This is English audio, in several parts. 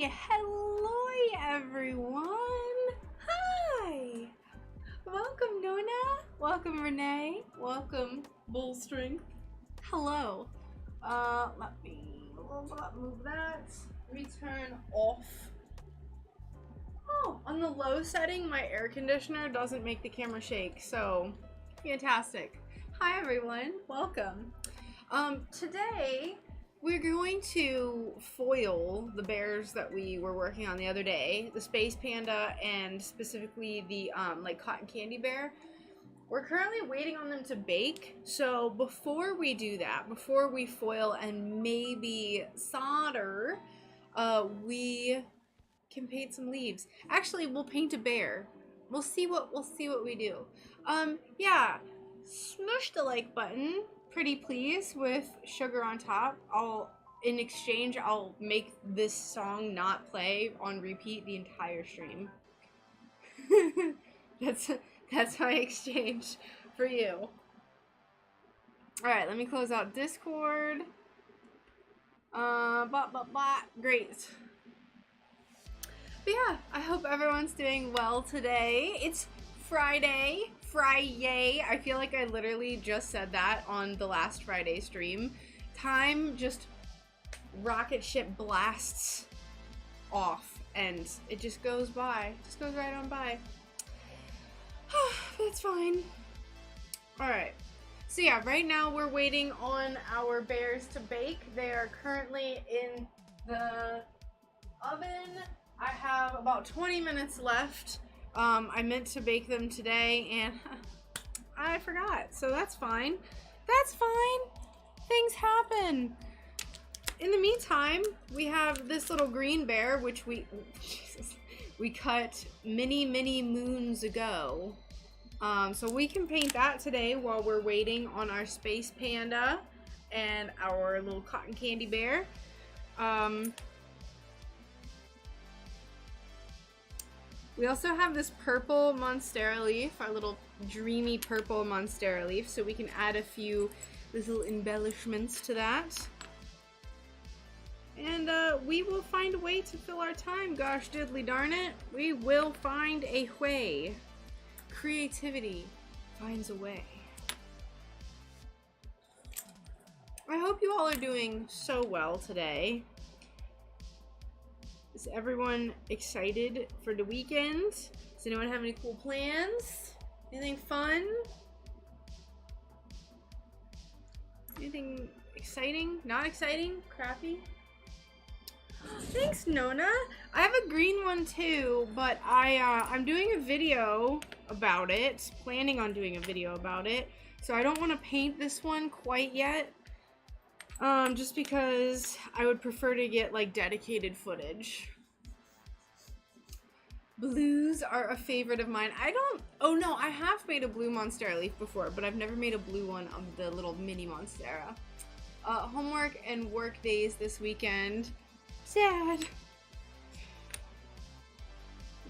Hello everyone. Hi. Welcome Nona. Welcome Renee. Welcome Bull Strength. Hello. Let me move that. Return off. Oh, on the low setting, my air conditioner doesn't make the camera shake, so fantastic. Hi everyone. Welcome. Today we're going to foil the bears that we were working on the other day, the space panda and specifically the like cotton candy bear. We're currently waiting on them to bake, so before we do that, before we foil and maybe solder, we can paint some leaves. Actually, we'll paint a bear. We'll see what we do. Yeah, smush the like button. Pretty please with sugar on top. In exchange, I'll make this song not play on repeat the entire stream. that's my exchange for you. Alright, let me close out Discord. Great. But yeah, I hope everyone's doing well today. It's Friday. I feel like I literally just said that on the last Friday stream. Time just rocket ship blasts off and it just goes by. Just goes right on by. That's fine. Alright. So yeah, right now we're waiting on our bears to bake. They are currently in the oven. I have about 20 minutes left. I meant to bake them today and I forgot, so that's fine. That's fine. Things happen. In the meantime, we have this little green bear, which we cut many moons ago. So we can paint that today while we're waiting on our space panda and our little cotton candy bear. We also have this purple monstera leaf, our little dreamy purple monstera leaf, so we can add a few little embellishments to that. And we will find a way to fill our time, gosh diddly darn it. We will find a way. Creativity finds a way. I hope you all are doing so well today. Is everyone excited for the weekend? Does anyone have any cool plans? Anything fun? Anything exciting? Not exciting? Crappy? Thanks, Nona. I have a green one too, but I'm doing a video about it. Planning on doing a video about it. So I don't want to paint this one quite yet. Just because I would prefer to get like dedicated footage. Blues are a favorite of mine. Oh no, I have made a blue monstera leaf before, but I've never made a blue one of the little mini monstera. Homework and work days this weekend. Sad.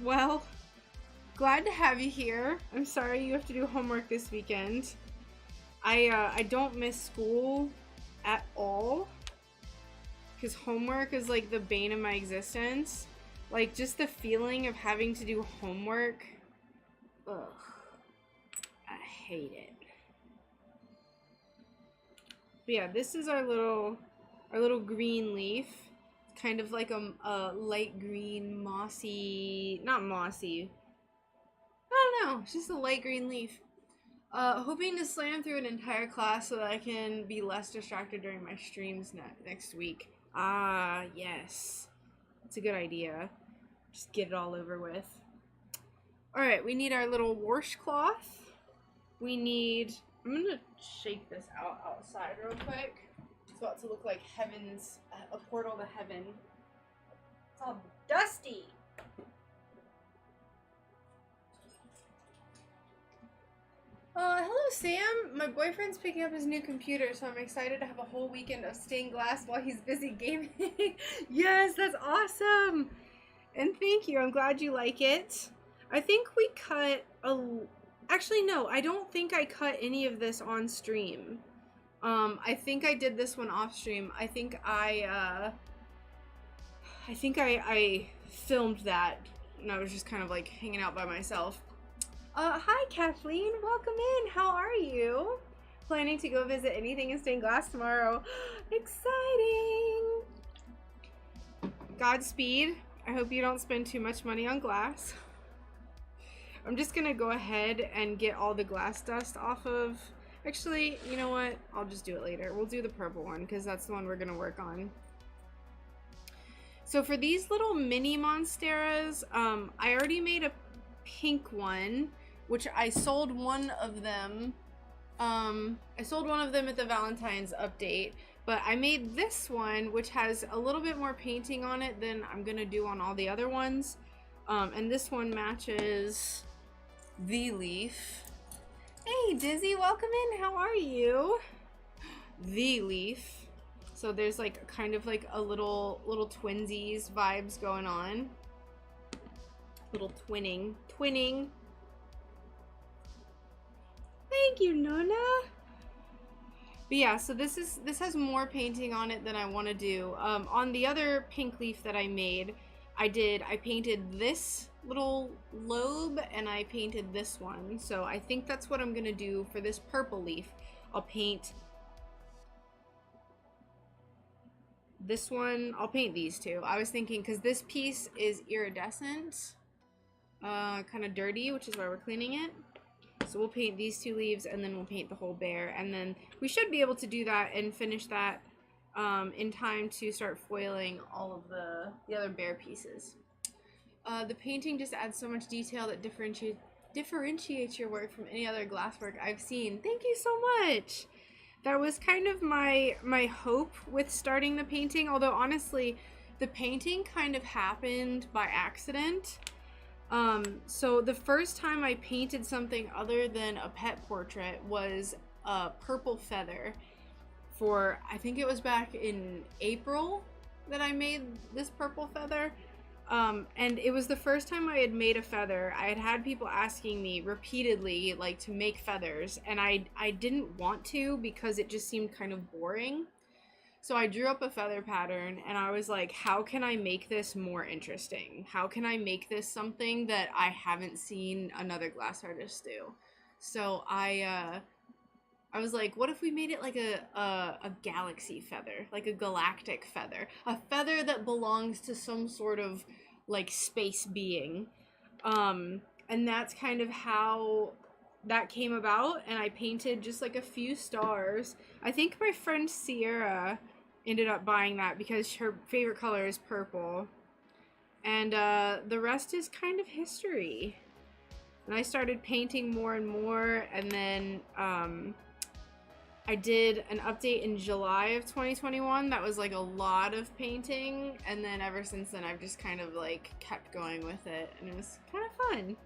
Well, glad to have you here. I'm sorry you have to do homework this weekend. I don't miss school at all, because homework is like the bane of my existence. Like, just the feeling of having to do homework, ugh, I hate it. But yeah, this is our little green leaf. It's kind of like a light green mossy, not mossy, I don't know, it's just a light green leaf. Hoping to slam through an entire class so that I can be less distracted during my streams next week. Ah, yes. That's a good idea. Just get it all over with. Alright, we need our little washcloth. We need... I'm gonna shake this outside real quick. It's about to look like heaven's... a portal to heaven. It's all dusty! Hello Sam! My boyfriend's picking up his new computer, so I'm excited to have a whole weekend of stained glass while he's busy gaming. Yes, that's awesome! And thank you, I'm glad you like it. I think we cut actually no, I don't think I cut any of this on stream. I think I did this one off stream. I think I I think I filmed that, and I was just kind of like hanging out by myself. Hi Kathleen, welcome in. How are you? Planning to go visit anything in stained glass tomorrow? Exciting! Godspeed. I hope you don't spend too much money on glass. I'm just gonna go ahead and get all the glass dust off of... Actually, you know what? I'll just do it later. We'll do the purple one because that's the one we're gonna work on. So for these little mini monsteras, I already made a pink one, which I sold one of them. I sold one of them at the Valentine's update, but I made this one, which has a little bit more painting on it than I'm gonna do on all the other ones. And this one matches the leaf. Hey Dizzy, welcome in. How are you? The leaf. So there's like kind of like a little twinsies vibes going on. Little twinning. Thank you, Nona. But yeah, so this has more painting on it than I want to do. On the other pink leaf that I made, I painted this little lobe and I painted this one. So I think that's what I'm gonna do for this purple leaf. I'll paint this one. I'll paint these two. I was thinking because this piece is iridescent, kind of dirty, which is why we're cleaning it. So we'll paint these two leaves and then we'll paint the whole bear, and then we should be able to do that and finish that in time to start foiling all of the other bear pieces. The painting just adds so much detail that differentiates your work from any other glasswork I've seen. Thank you so much. That was kind of my hope with starting the painting, although honestly the painting kind of happened by accident. So the first time I painted something other than a pet portrait was a purple feather for, I think it was back in April that I made this purple feather. And it was the first time I had made a feather. I had people asking me repeatedly, like, to make feathers, and I didn't want to because it just seemed kind of boring. So I drew up a feather pattern, and I was like, how can I make this more interesting? How can I make this something that I haven't seen another glass artist do? So I was like, what if we made it like a galaxy feather, like a galactic feather, a feather that belongs to some sort of like space being. And that's kind of how that came about, and I painted just like a few stars. I think my friend Sierra ended up buying that because her favorite color is purple. And the rest is kind of history. And I started painting more and more, and then I did an update in July of 2021 that was like a lot of painting, and then ever since then I've just kind of like kept going with it, and it was kind of fun.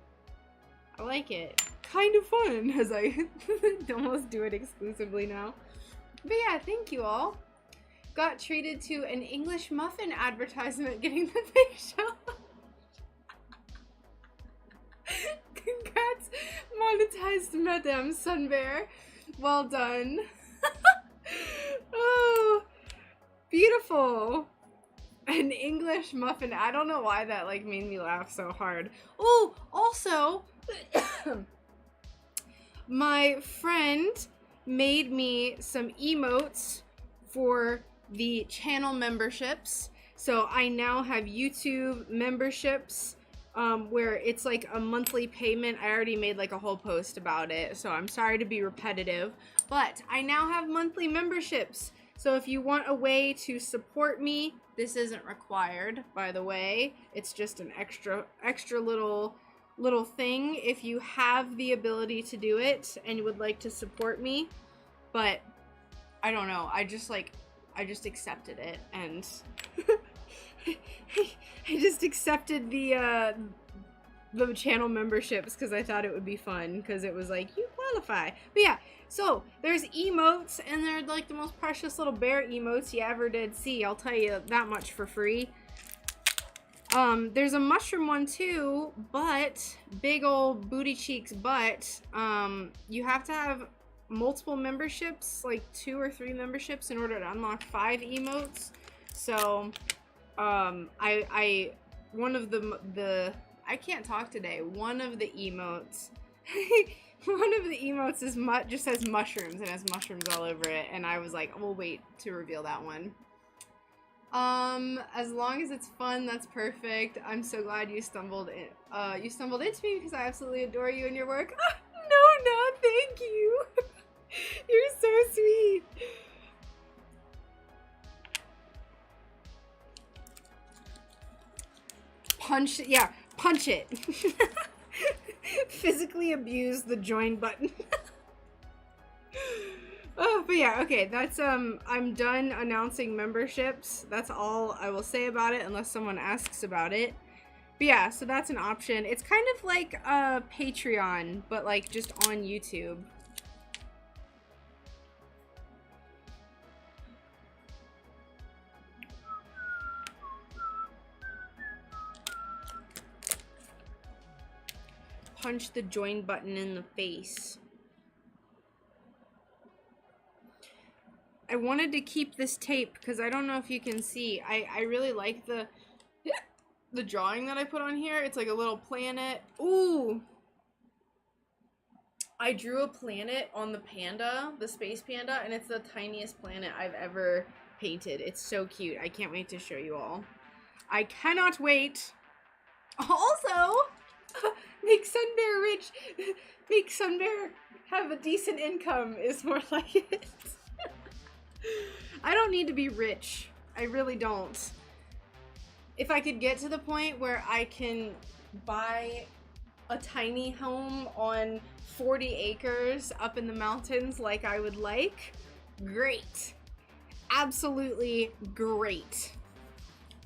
I like it. Kind of fun, as I almost do it exclusively now. But yeah, thank you all. Got treated to an English muffin advertisement getting the facial. Congrats, monetized Madame Sunbear. Well done. Oh, beautiful. An English muffin. I don't know why that like made me laugh so hard. Oh, also, my friend made me some emotes for the channel memberships. So I now have YouTube memberships where it's like a monthly payment. I already made like a whole post about it, so I'm sorry to be repetitive, but I now have monthly memberships. So if you want a way to support me, this isn't required, by the way. It's just an extra little thing if you have the ability to do it and you would like to support me. But I don't know, I just accepted it, and I just accepted the channel memberships because I thought it would be fun, because it was like, you qualify. But yeah, so there's emotes, and they're like the most precious little bear emotes you ever did see. I'll tell you that much for free. There's a mushroom one too, but big old booty cheeks butt. You have to have multiple memberships, like 2 or 3 memberships, in order to unlock 5 emotes. So one of the I can't talk today. One of the emotes, one of the emotes is just says mushrooms and has mushrooms all over it, and I was like, we'll wait to reveal that one. As long as it's fun, that's perfect. I'm so glad you stumbled into me because I absolutely adore you and your work. No, thank you. You're so sweet. Punch it. Physically abuse the join button. Oh, but yeah, okay, that's, I'm done announcing memberships. That's all I will say about it, unless someone asks about it. But yeah, so that's an option. It's kind of like, Patreon, but, like, just on YouTube. Punch the join button in the face. I wanted to keep this tape because I don't know if you can see. I really like the drawing that I put on here. It's like a little planet. Ooh! I drew a planet on the panda, the space panda, and it's the tiniest planet I've ever painted. It's so cute. I can't wait to show you all. I cannot wait. Also, make SunBear rich. Make SunBear have a decent income is more like it. I don't need to be rich. I really don't. If I could get to the point where I can buy a tiny home on 40 acres up in the mountains like I would like, great. Absolutely great.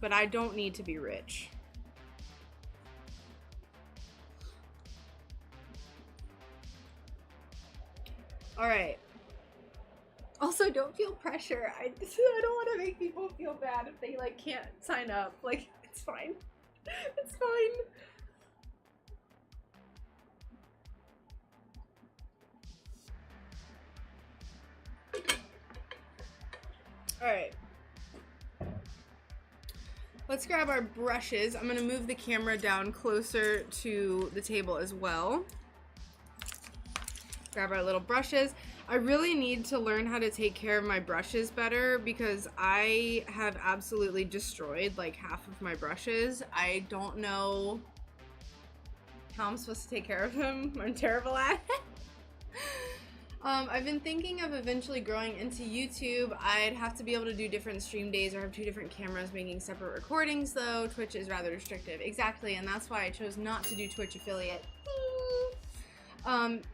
But I don't need to be rich. Alright. Also, don't feel pressure. I don't want to make people feel bad if they, like, can't sign up. Like, it's fine. It's fine. Alright. Let's grab our brushes. I'm going to move the camera down closer to the table as well. Grab our little brushes. I really need to learn how to take care of my brushes better because I have absolutely destroyed like half of my brushes. I don't know how I'm supposed to take care of them. I'm terrible at it. I've been thinking of eventually growing into YouTube. I'd have to be able to do different stream days or have 2 different cameras making separate recordings though. Twitch is rather restrictive. Exactly, and that's why I chose not to do Twitch affiliate.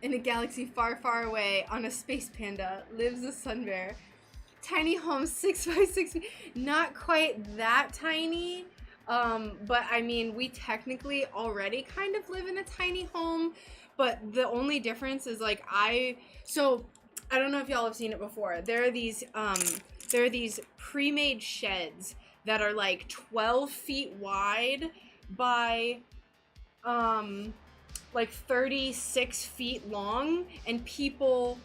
In a galaxy far, far away on a space panda lives a SunBear. Tiny home, 6 by 6 feet. Not quite that tiny, but I mean, we technically already kind of live in a tiny home, but the only difference is like so I don't know if y'all have seen it before. There are these pre-made sheds that are like 12 feet wide by, like 36 feet long, and people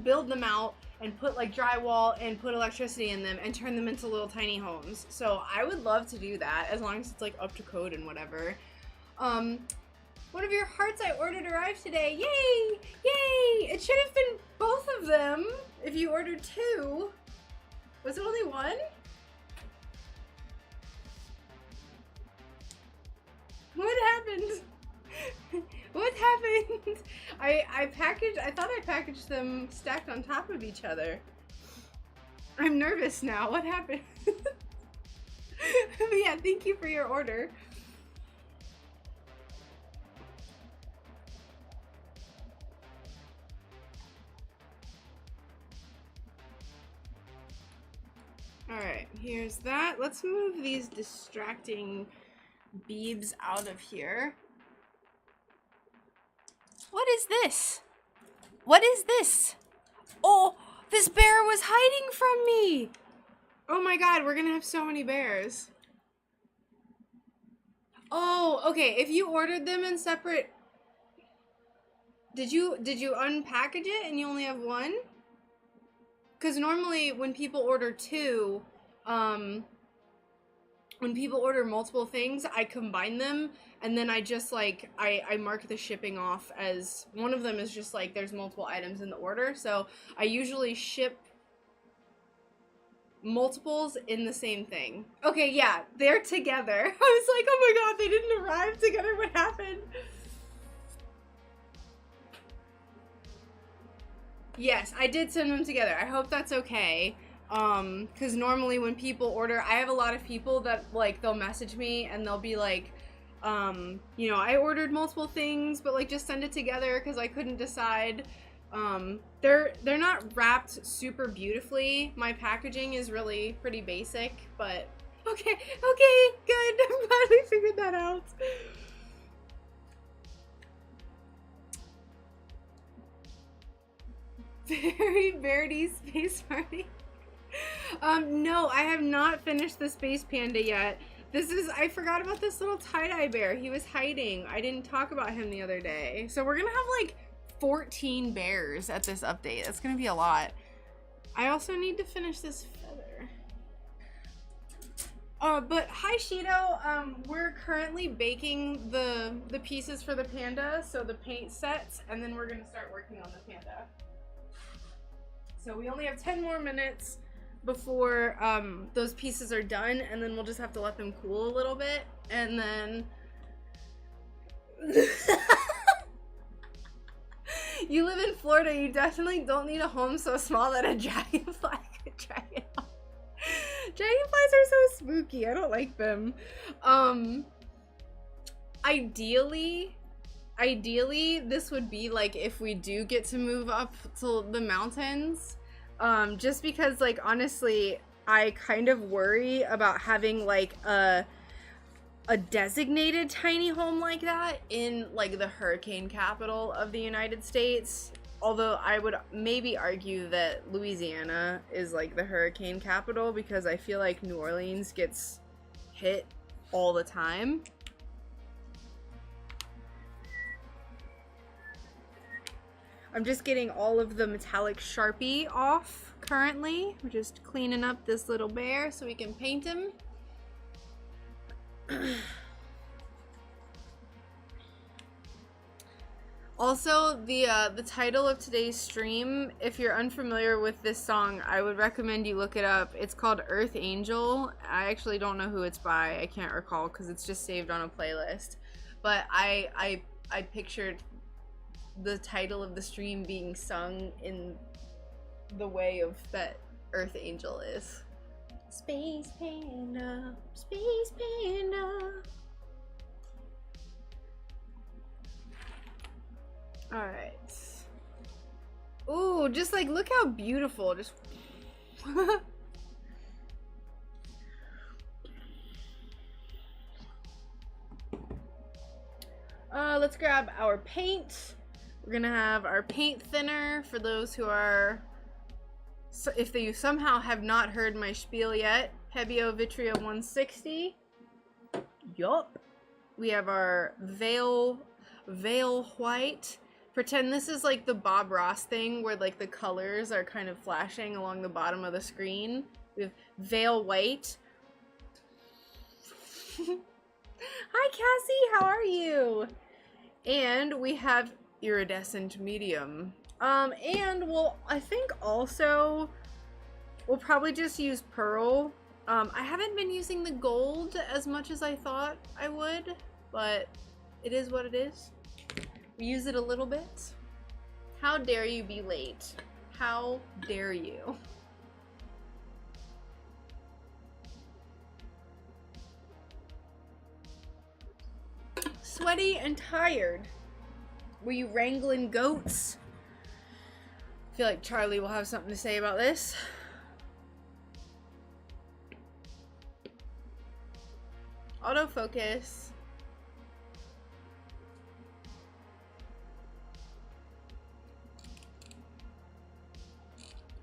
build them out and put like drywall and put electricity in them and turn them into little tiny homes. So I would love to do that as long as it's like up to code and whatever. One of your hearts I ordered arrived today. Yay! Yay! It should have been both of them if you ordered 2. Was it only 1? What happened? What happened? I thought I packaged them stacked on top of each other. I'm nervous now. What happened? Yeah, thank you for your order. Alright, here's that. Let's move these distracting beebs out of here. What is this? What is this? Oh, this bear was hiding from me. Oh my god, we're gonna have so many bears. Oh, okay, if you ordered them in separate... Did you unpackage it and you only have 1? because normally when people order two, when people order multiple things, I combine them, and then I just like I mark the shipping off as one of them is just like there's multiple items in the order, so I usually ship multiples in the same thing. Okay, yeah, they're together. I was like, oh my god, they didn't arrive together. What happened? Yes, I did send them together. I hope that's okay. Because normally when people order, I have a lot of people that, like, they'll message me and they'll be like, you know, I ordered multiple things, but, like, just send it together because I couldn't decide. They're not wrapped super beautifully. My packaging is really pretty basic, but okay, good. I'm glad we figured that out. Very Verity Space Party. No, I have not finished the Space Panda yet. I forgot about this little tie-dye bear. He was hiding. I didn't talk about him the other day. So we're gonna have like 14 bears at this update. That's gonna be a lot. I also need to finish this feather. But hi Shido, we're currently baking the pieces for the panda, so the paint sets, and then we're gonna start working on the panda. So we only have 10 more minutes before those pieces are done, and then we'll just have to let them cool a little bit, and then you live in Florida, you definitely don't need a home so small that a dragonfly could drag it off. Dragonflies are so spooky. I don't like them. Ideally, this would be like if we do get to move up to the mountains. Just because, like, honestly, I kind of worry about having like a designated tiny home like that in like the hurricane capital of the United States. Although I would maybe argue that Louisiana is like the hurricane capital because I feel like New Orleans gets hit all the time. I'm just getting all of the metallic Sharpie off currently. We're just cleaning up this little bear so we can paint him. Also, the title of today's stream, if you're unfamiliar with this song, I would recommend you look it up. It's called Earth Angel. I actually don't know who it's by. I can't recall because it's just saved on a playlist. But I pictured the title of the stream being sung in the way of that Earth Angel is. Space Panda, Space Panda. Alright. Ooh, just like, look how beautiful. Just. Let's grab our paint. We're gonna have our paint thinner for those who are. So if you somehow have not heard my spiel yet, Pebeo Vitrio 160. Yup. We have our Veil White. Pretend this is like the Bob Ross thing where like the colors are kind of flashing along the bottom of the screen. We have Veil White. Hi Cassie, how are you? And we have Iridescent Medium. And I think also we'll probably just use Pearl. I haven't been using the gold as much as I thought I would, but it is what it is. We use it a little bit. How dare you be late? How dare you? Sweaty and tired. Were you wrangling goats? I feel like Charlie will have something to say about this. Autofocus.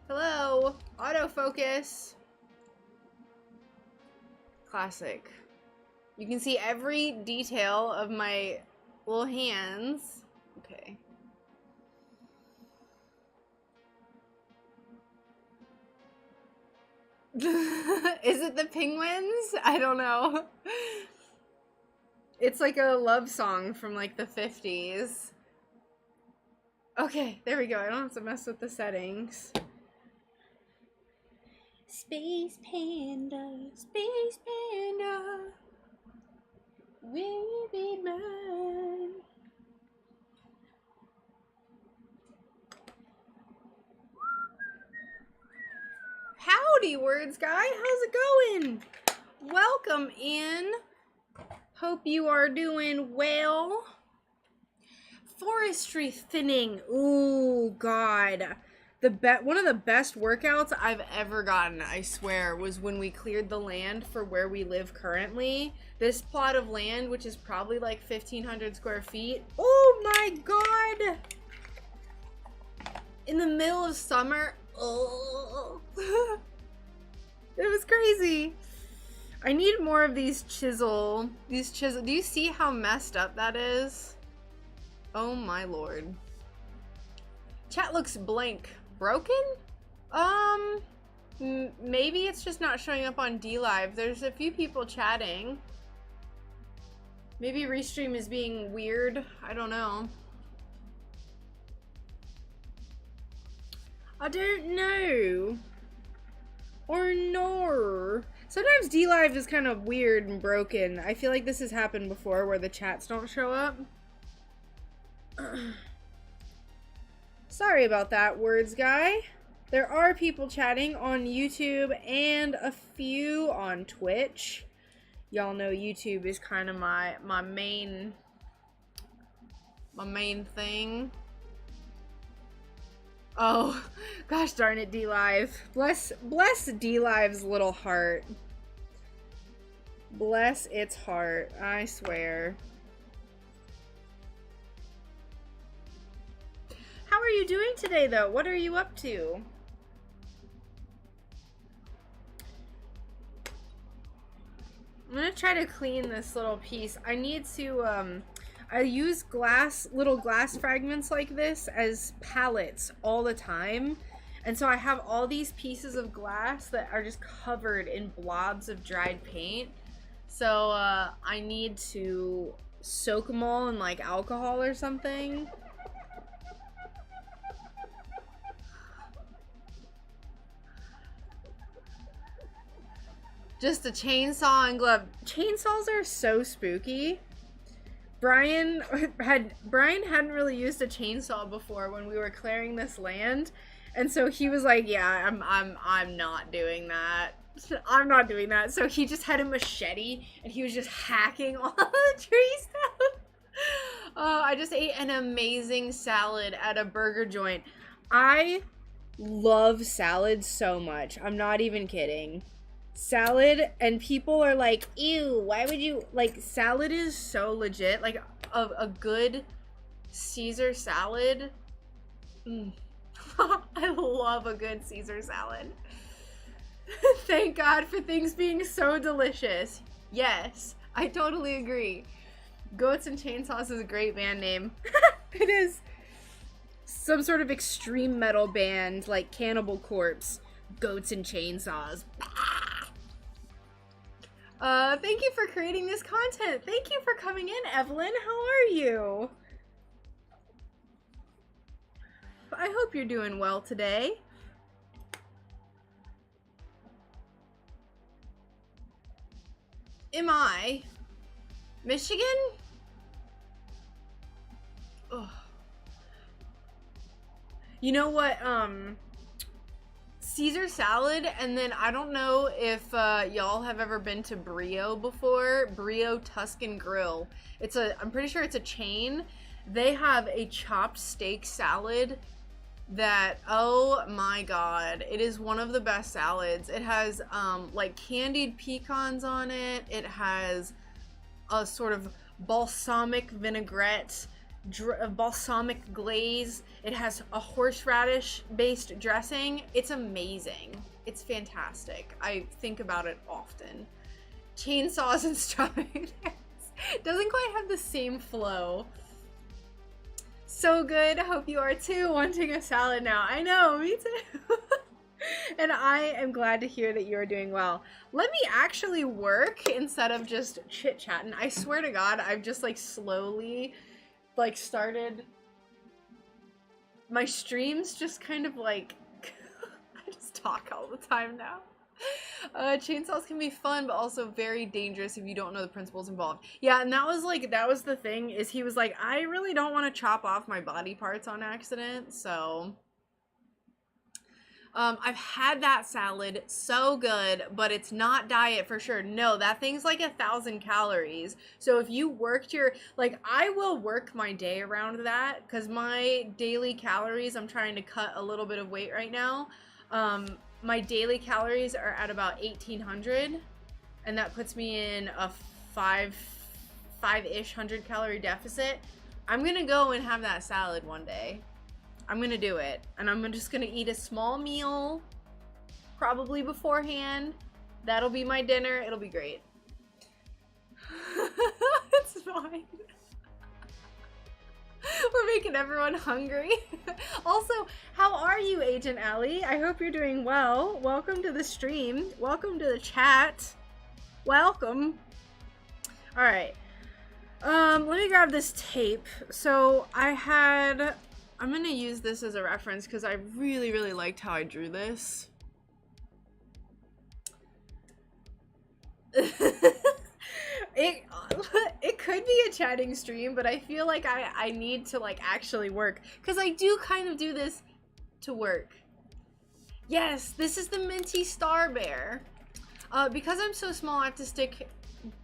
Hello, autofocus. Classic. You can see every detail of my little hands. Okay. Is it the Penguins? I don't know. It's like a love song from like the 50s. Okay, there we go. I don't have to mess with the settings. Space Panda, Space Panda, will you be mine? Howdy, words guy. How's it going? Welcome in. Hope you are doing well. Forestry thinning. Ooh, God. One of the best workouts I've ever gotten, I swear, was when we cleared the land for where we live currently. This plot of land, which is probably like 1,500 square feet. Oh my God! In the middle of summer. Oh. It was crazy. I need more of these chisel. Do you see how messed up that is? Oh my Lord. Chat looks blank. Broken? Maybe it's just not showing up on DLive. There's a few people chatting. Maybe Restream is being weird. I don't know. I don't know. Or no. Sometimes DLive is kind of weird and broken. I feel like this has happened before where the chats don't show up. Sorry about that, words guy. There are people chatting on YouTube and a few on Twitch. Y'all know YouTube is kind of my main thing. Oh, gosh darn it, DLive. Bless DLive's little heart. Bless its heart, I swear. How are you doing today, though? What are you up to? I'm gonna try to clean this little piece. I need to, I use little glass fragments like this as palettes all the time. And so I have all these pieces of glass that are just covered in blobs of dried paint. So, I need to soak them all in, like, alcohol or something. Just a chainsaw and glove. Chainsaws are so spooky. Brian hadn't really used a chainsaw before when we were clearing this land, and so he was like, "Yeah, I'm not doing that. I'm not doing that." So he just had a machete and he was just hacking all the trees down. I just ate an amazing salad at a burger joint. I love salad so much. I'm not even kidding. Salad, and people are like, ew, why would you, like, salad is so legit. Like, a good Caesar salad. I love a good Caesar salad. Thank God for things being so delicious. Yes, I totally agree. Goats and Chainsaws is a great band name. It is. Some sort of extreme metal band like Cannibal Corpse. Goats and Chainsaws. Thank you for creating this content. Thank you for coming in, Evelyn. How are you? I hope you're doing well today. Am I? Michigan? Ugh. You know what, Caesar salad, and then I don't know if y'all have ever been to Brio before. Brio Tuscan Grill. I'm pretty sure it's a chain. They have a chopped steak salad that, oh my God, it is one of the best salads. It has like candied pecans on it. It has a sort of balsamic vinaigrette, balsamic glaze. It has a horseradish based dressing. It's amazing. It's fantastic. I think about it often. Chainsaws and strawberry doesn't quite have the same flow. So good. I hope you are too, wanting a salad now. I know, me too. And I am glad to hear that you're doing well. Let me actually work instead of just chit-chatting. I swear to God, I've just like slowly like started my streams just kind of like I just talk all the time now. Chainsaws can be fun, but also very dangerous if you don't know the principles involved. Yeah, and that was the thing, is he was like, I really don't want to chop off my body parts on accident, so I've had that salad, so good, but it's not diet for sure. No, that thing's like 1,000 calories. So if you worked your, like, I will work my day around that, because my daily calories, I'm trying to cut a little bit of weight right now. My daily calories are at about 1,800, and that puts me in a five-ish hundred calorie deficit. I'm gonna go and have that salad one day. I'm gonna do it, and I'm just gonna eat a small meal, probably beforehand. That'll be my dinner. It'll be great. It's fine. We're making everyone hungry. Also, how are you, Agent Ellie? I hope you're doing well. Welcome to the stream. Welcome to the chat. Welcome. All right. Let me grab this tape. So I'm gonna use this as a reference because I really, really liked how I drew this. It could be a chatting stream, but I feel like I need to like actually work, because I do kind of do this to work. Yes, this is the Minty Star Bear. Because I'm so small, I have to stick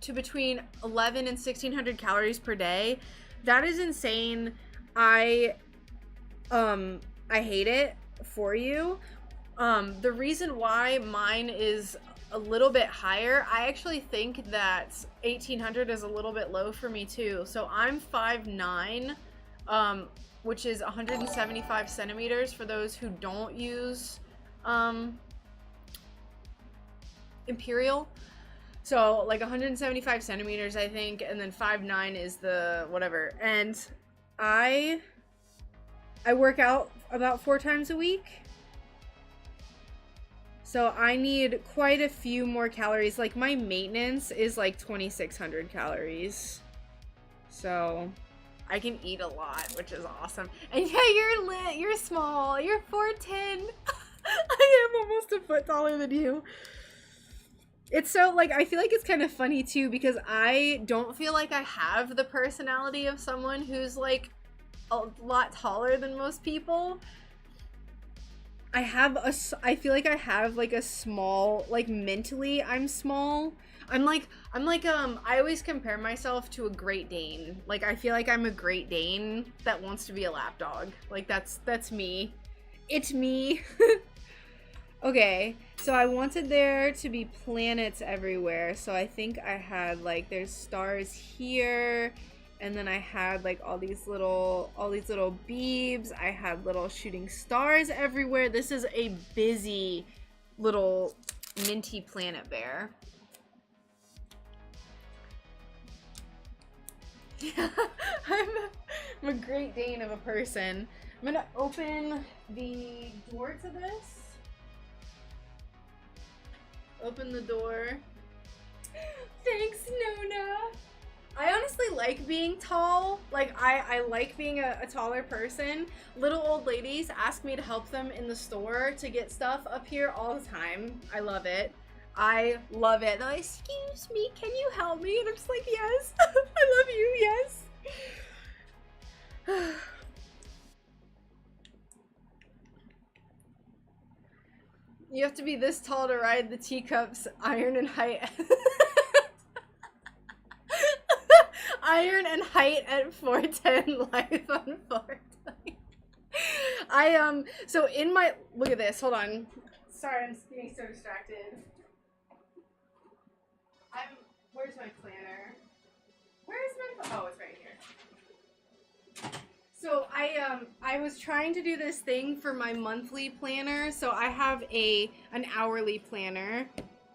to between 11 and 1,600 calories per day. That is insane. I hate it for you. The reason why mine is a little bit higher, I actually think that 1,800 is a little bit low for me too. So I'm 5'9", which is 175 centimeters for those who don't use Imperial. So like 175 centimeters, I think, and then 5'9" is the whatever. And I work out about 4 times a week. So I need quite a few more calories. Like my maintenance is like 2,600 calories. So I can eat a lot, which is awesome. And yeah, you're lit, you're small, you're 4'10". I am almost a foot taller than you. It's so, like, I feel like it's kind of funny too, because I don't feel like I have the personality of someone who's like a lot taller than most people. I feel like I have like a small, like mentally I'm small. I always compare myself to a Great Dane. Like I feel like I'm a Great Dane that wants to be a lapdog. Like that's me. It's me. Okay, so I wanted there to be planets everywhere. So I think I had like, there's stars here. And then I had like all these little beebs. I had little shooting stars everywhere. This is a busy little minty planet bear. Yeah, I'm a Great Dane of a person. I'm gonna open the door to this. Open the door. Thanks, Nona. I honestly like being tall. Like, I like being a taller person. Little old ladies ask me to help them in the store to get stuff up here all the time. I love it. I love it. They're like, excuse me, can you help me? And I'm just like, yes. I love you, yes. You have to be this tall to ride the teacups, iron and height. Iron and height at 410, life on 420. So in my, look at this, hold on. Sorry, I'm getting so distracted. Where's my planner? Where's my, oh, it's right here. So I was trying to do this thing for my monthly planner. So I have an hourly planner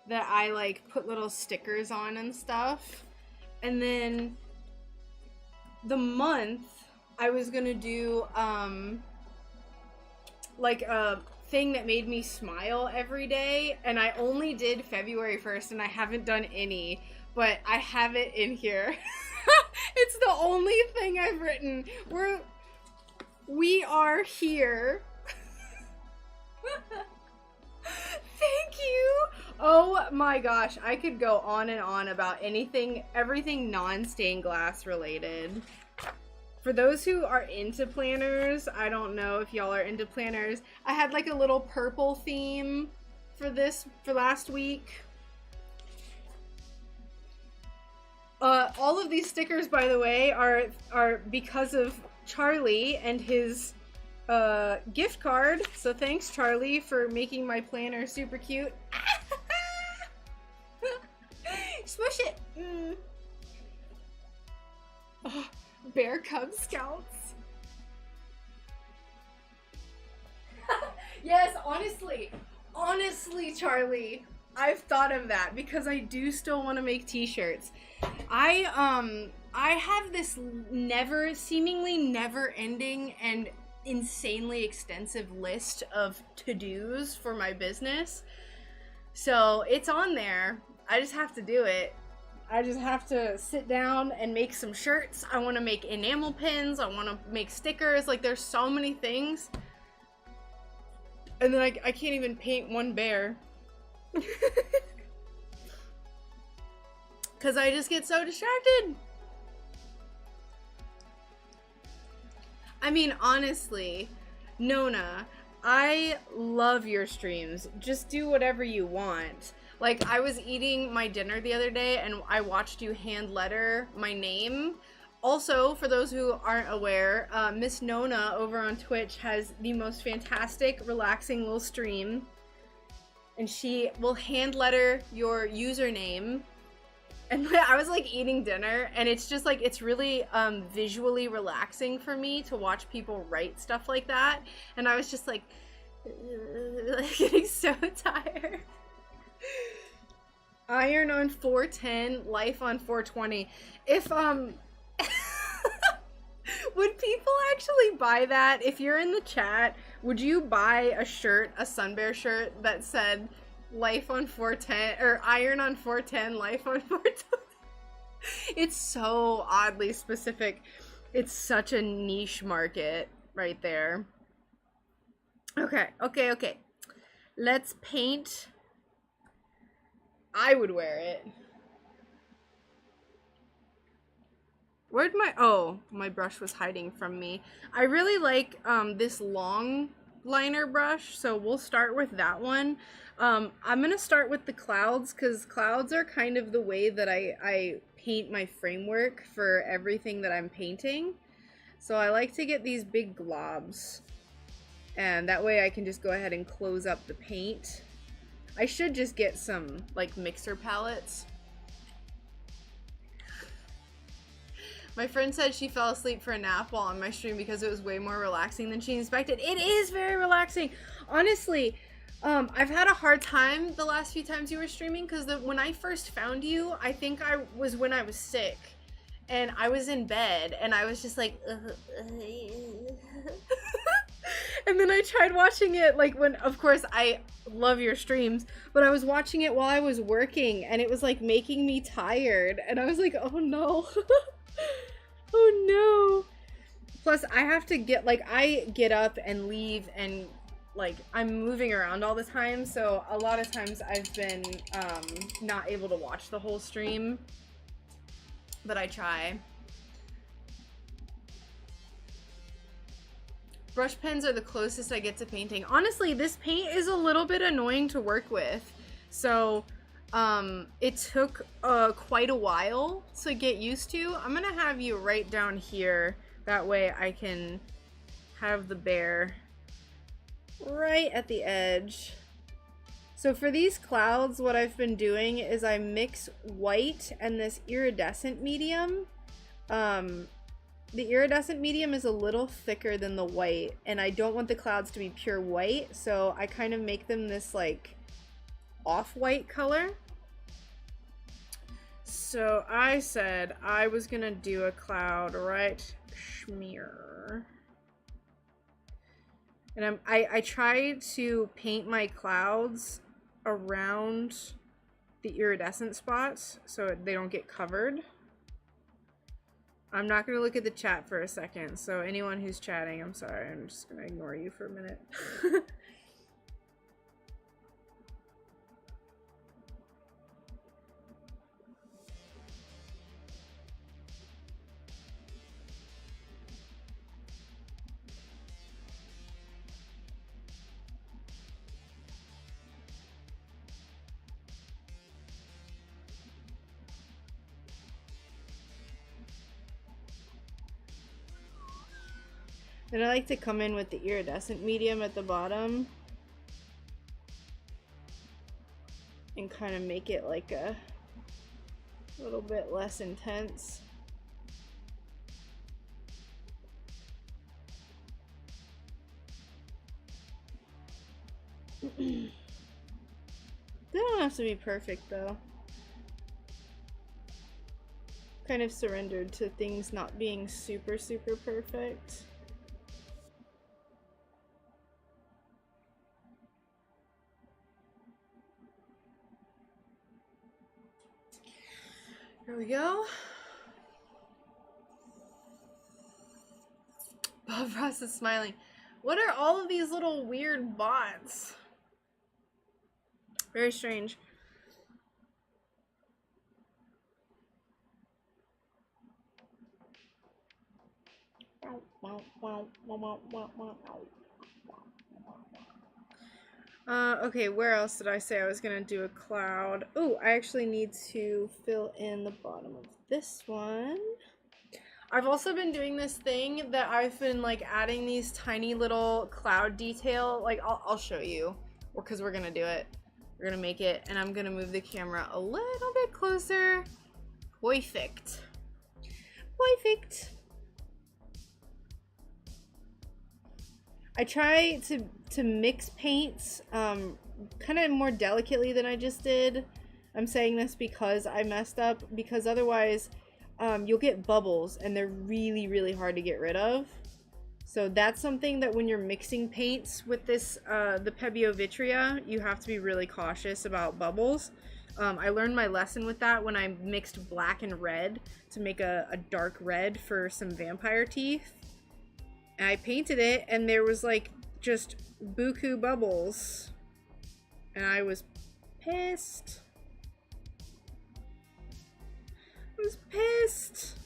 that I like put little stickers on and stuff. And then the month I was gonna do like a thing that made me smile every day, and I only did February 1st, and I haven't done any, but I have it in here. It's the only thing I've written. We are here. Thank you. Oh my gosh, I could go on and on about everything non-stained glass related. For those who are into planners, I don't know if y'all are into planners. I had like a little purple theme for last week. All of these stickers, by the way, are because of Charlie and his gift card. So thanks, Charlie, for making my planner super cute. Smush it. Oh, Bear Cub Scouts. Yes, honestly, Charlie, I've thought of that because I do still want to make t-shirts. I have this seemingly never-ending and insanely extensive list of to-dos for my business. So it's on there. I just have to do it. I just have to sit down and make some shirts. I want to make enamel pins. I want to make stickers. Like, there's so many things. And then I can't even paint one bear. Because I just get so distracted. I mean, honestly, Nona, I love your streams. Just do whatever you want. Like, I was eating my dinner the other day and I watched you hand letter my name. Also, for those who aren't aware, Miss Nona over on Twitch has the most fantastic, relaxing little stream. And she will hand letter your username. And I was like eating dinner, and it's just like, it's really visually relaxing for me to watch people write stuff like that. And I was just like getting so tired. Iron on 410, life on 420. If would people actually buy that? If you're in the chat, would you buy a shirt, a SunBear shirt that said life on 410 or iron on 410, life on 420? It's so oddly specific. It's such a niche market right there. Okay. Let's paint. I would wear it. Where'd my brush was hiding from me. I really like this long liner brush, so we'll start with that one. I'm gonna start with the clouds because clouds are kind of the way that I paint my framework for everything that I'm painting. So I like to get these big globs, and that way I can just go ahead and close up the paint. I should just get some like mixer palettes. My friend said she fell asleep for a nap while on my stream because it was way more relaxing than she expected. It is very relaxing. Honestly, I've had a hard time the last few times you were streaming because when I first found you, I think I was when I was sick. And I was in bed and I was just like, and then I tried watching it like when, of course, I love your streams, but I was watching it while I was working and it was like making me tired. And I was like, oh no. Oh no. Plus I have to I get up and leave and like I'm moving around all the time, so a lot of times I've been not able to watch the whole stream, but I try. Brush pens are the closest I get to painting. Honestly, this paint is a little bit annoying to work with, so it took quite a while to get used to. I'm gonna have you right down here, that way I can have the bear right at the edge. So for these clouds, what I've been doing is I mix white and this iridescent medium. The iridescent medium is a little thicker than the white, and I don't want the clouds to be pure white, so I kind of make them this like off-white color. So I said I was gonna do a cloud right schmear. And I try to paint my clouds around the iridescent spots so they don't get covered. I'm not going to look at the chat for a second, so anyone who's chatting, I'm sorry, I'm just going to ignore you for a minute. And I like to come in with the iridescent medium at the bottom and kind of make it like a little bit less intense. They don't have to be perfect though. Kind of surrendered to things not being super perfect. There we go. Bob Ross is smiling. What are all of these little weird bots? Very strange. Okay, where else did I say I was gonna do a cloud? Oh, I actually need to fill in the bottom of this one. I've also been doing this thing that I've been like adding these tiny little cloud detail. Like I'll show you, because we're gonna do it. We're gonna make it, and I'm gonna move the camera a little bit closer. Perfect. Perfect. I try to mix paints kind of more delicately than I just did. I'm saying this because I messed up, because otherwise you'll get bubbles and they're really hard to get rid of. So that's something that when you're mixing paints with this the Pebeo Vitria, you have to be really cautious about bubbles. I learned my lesson with that when I mixed black and red to make a dark red for some vampire teeth. And I painted it, and there was like just buku bubbles, and I was pissed. I was pissed.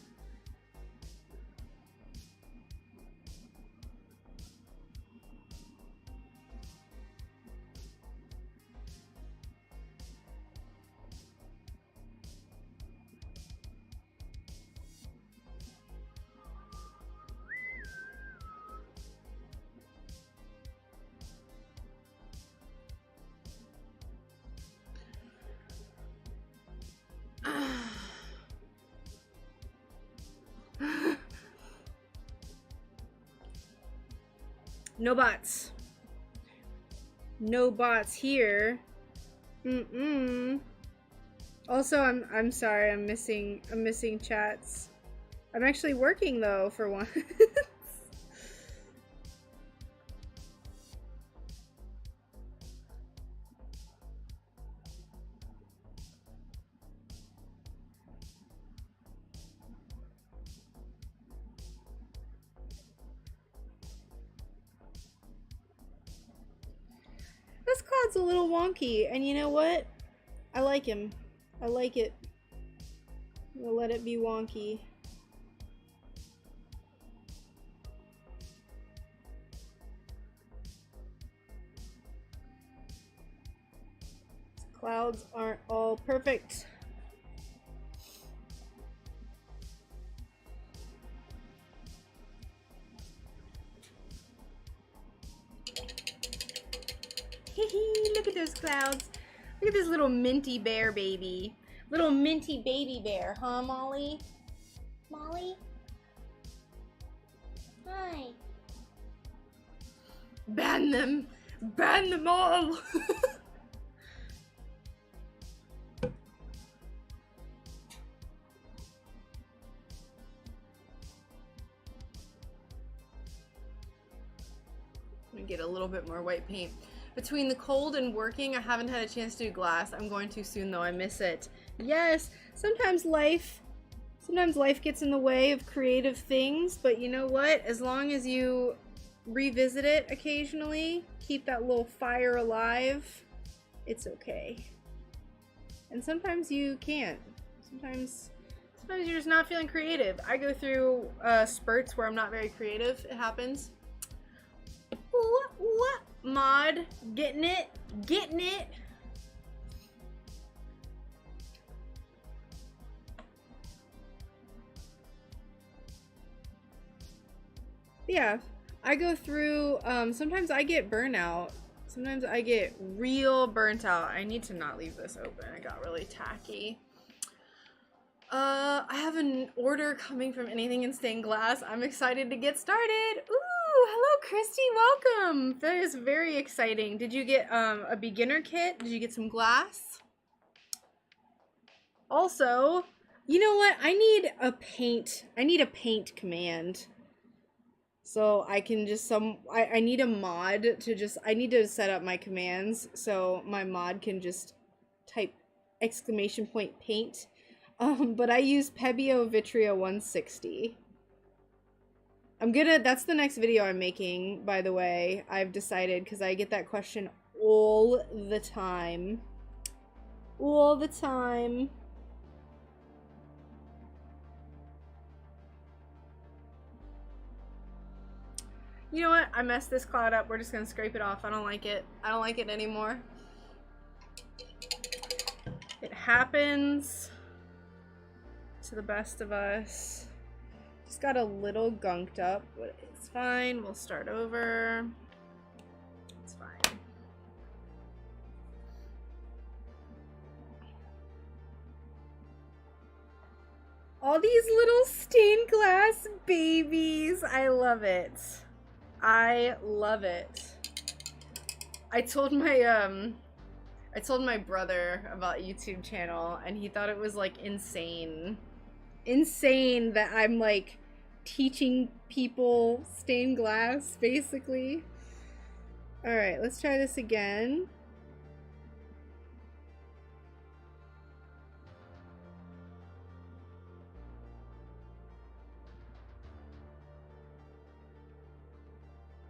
No bots. No bots here. Also, I'm sorry, I'm missing chats. I'm actually working though for once. This cloud's a little wonky, and you know what? I like him. I like it. We'll let it be wonky. Clouds aren't all perfect. Look at those clouds. Look at this little minty bear baby. Little minty baby bear, huh, Molly? Molly? Hi. Ban them! Ban them all! get a little bit more white paint. Between the cold and working, I haven't had a chance to do glass. I'm going to soon though, I miss it. Yes, sometimes life gets in the way of creative things, but you know what? As long as you revisit it occasionally, keep that little fire alive, it's okay. And sometimes you can't. Sometimes you're just not feeling creative. I go through spurts where I'm not very creative. It happens. What? Mod, getting it. Yeah, I go through, sometimes I get burnout. Sometimes I get real burnt out. I need to not leave this open. It got really tacky. I have an order coming from Anything in Stained Glass. I'm excited to get started. Ooh, hello Christy, welcome. That is very exciting. Did you get a beginner kit? Did you get some glass? Also, you know what? I need a paint command. So I can just I need a mod to just, I need to set up my commands so my mod can just type !paint. But I use Pebeo Vitria 160. That's the next video I'm making, by the way. I've decided, because I get that question all the time. All the time. You know what? I messed this cloud up. We're just gonna scrape it off. I don't like it. I don't like it anymore. It happens to the best of us. Just got a little gunked up, but it's fine. We'll start over. It's fine. All these little stained glass babies. I love it. I love it. I told my brother about YouTube channel and he thought it was like insane that I'm like teaching people stained glass basically. All right, let's try this again.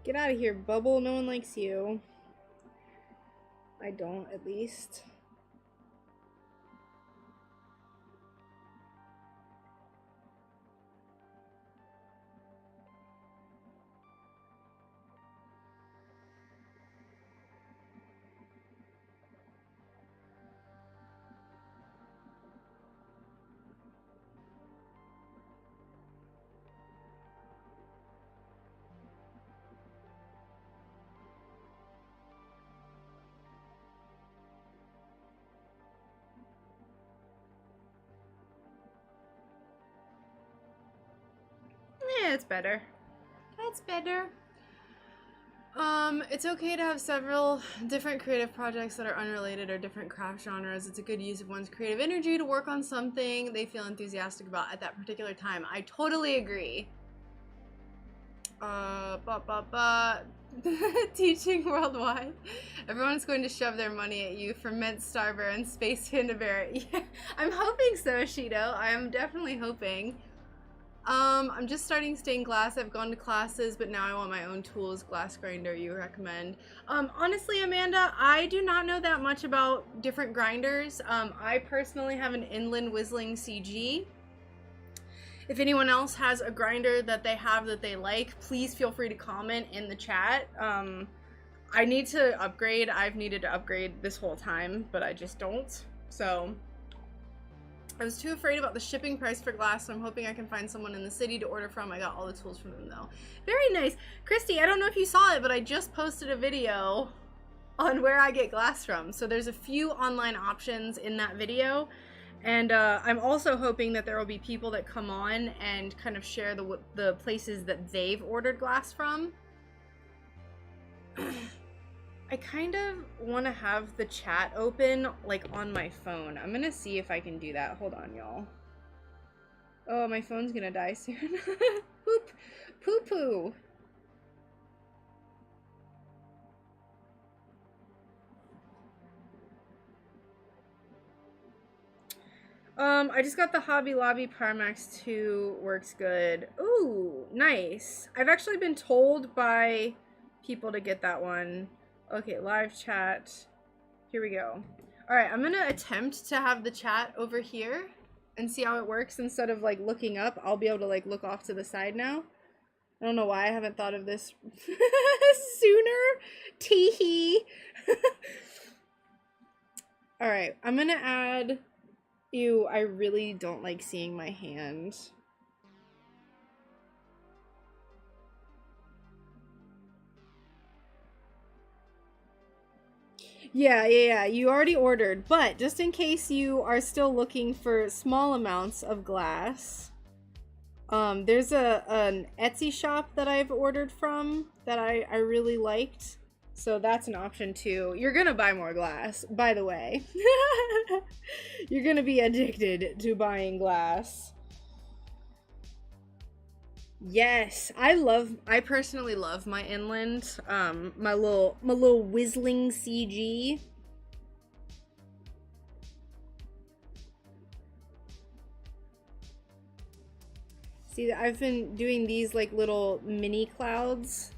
Get out of here, Bubble. No one likes you. I don't, at least. Yeah, it's better. That's better. It's okay to have several different creative projects that are unrelated or different craft genres. It's a good use of one's creative energy to work on something they feel enthusiastic about at that particular time. I totally agree. Teaching worldwide. Everyone's going to shove their money at you for Mint Starbear and Space Panda Bear. Yeah, I'm hoping so, Shido. I am definitely hoping. I'm just starting stained glass. I've gone to classes, but now I want my own tools. Glass grinder you recommend. Honestly, Amanda, I do not know that much about different grinders. I personally have an Inland Whistling CG. If anyone else has a grinder that they have that they like, please feel free to comment in the chat. I need to upgrade. I've needed to upgrade this whole time, but I just don't. So I was too afraid about the shipping price for glass, so I'm hoping I can find someone in the city to order from. I got all the tools from them though. Very nice. Christy, I don't know if you saw it, but I just posted a video on where I get glass from. So there's a few online options in that video. And I'm also hoping that there will be people that come on and kind of share the places that they've ordered glass from. I kind of want to have the chat open, like, on my phone. I'm gonna see if I can do that. Hold on, y'all. Oh, my phone's gonna die soon. Poop. Poo-poo. I just got the Hobby Lobby Primax 2, works good. Ooh, nice. I've actually been told by people to get that one. Okay, live chat. Here we go. All right, I'm gonna attempt to have the chat over here and see how it works instead of like looking up. I'll be able to like look off to the side now. I don't know why I haven't thought of this sooner. Teehee. All right, I'm gonna add. Ew, I really don't like seeing my hand. Yeah, you already ordered, but just in case you are still looking for small amounts of glass, there's an Etsy shop that I've ordered from that I really liked. So that's an option too. You're gonna buy more glass, by the way. You're gonna be addicted to buying glass. Yes, I personally love my inland. My little whistling CG. See, I've been doing these like little mini clouds.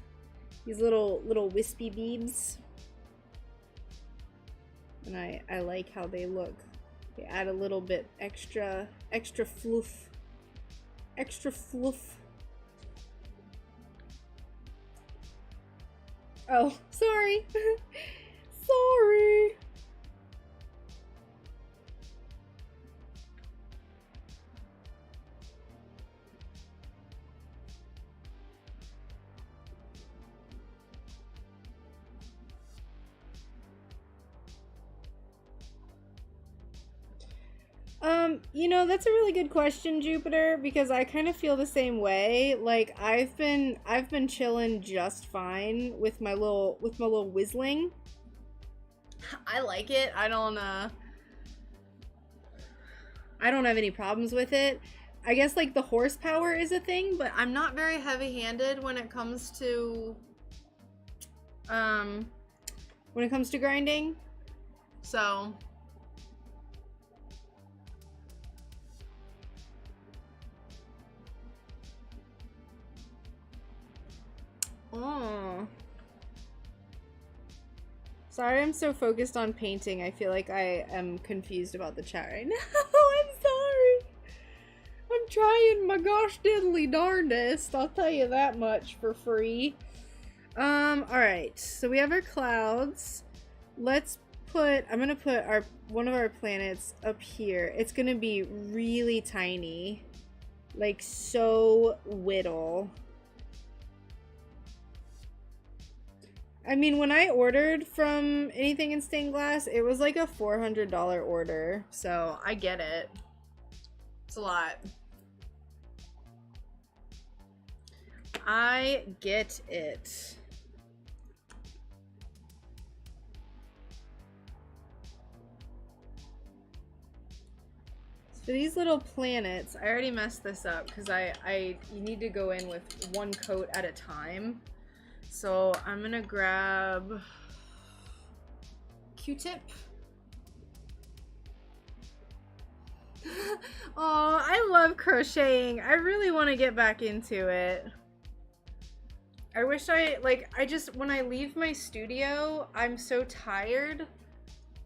These little wispy beads. And I like how they look. They add a little bit extra fluff. Extra fluff. Oh, sorry. Sorry. You know, that's a really good question, Jupiter, because I kind of feel the same way. Like I've been chilling just fine with my little whistling. I like it. I don't have any problems with it. I guess like the horsepower is a thing, but I'm not very heavy-handed when it comes to grinding. So oh. Sorry, I'm so focused on painting. I feel like I am confused about the chat right now. I'm sorry. I'm trying my gosh diddly darndest. I'll tell you that much for free. Alright. So we have our clouds. I'm gonna put one of our planets up here. It's gonna be really tiny. Like so whittle. I mean, when I ordered from Anything in Stained Glass, it was like a $400 order, so I get it. It's a lot. I get it. For these little planets, I already messed this up because you need to go in with one coat at a time. So I'm gonna grab Q-tip. Oh, I love crocheting. I really want to get back into it. I wish when I leave my studio, I'm so tired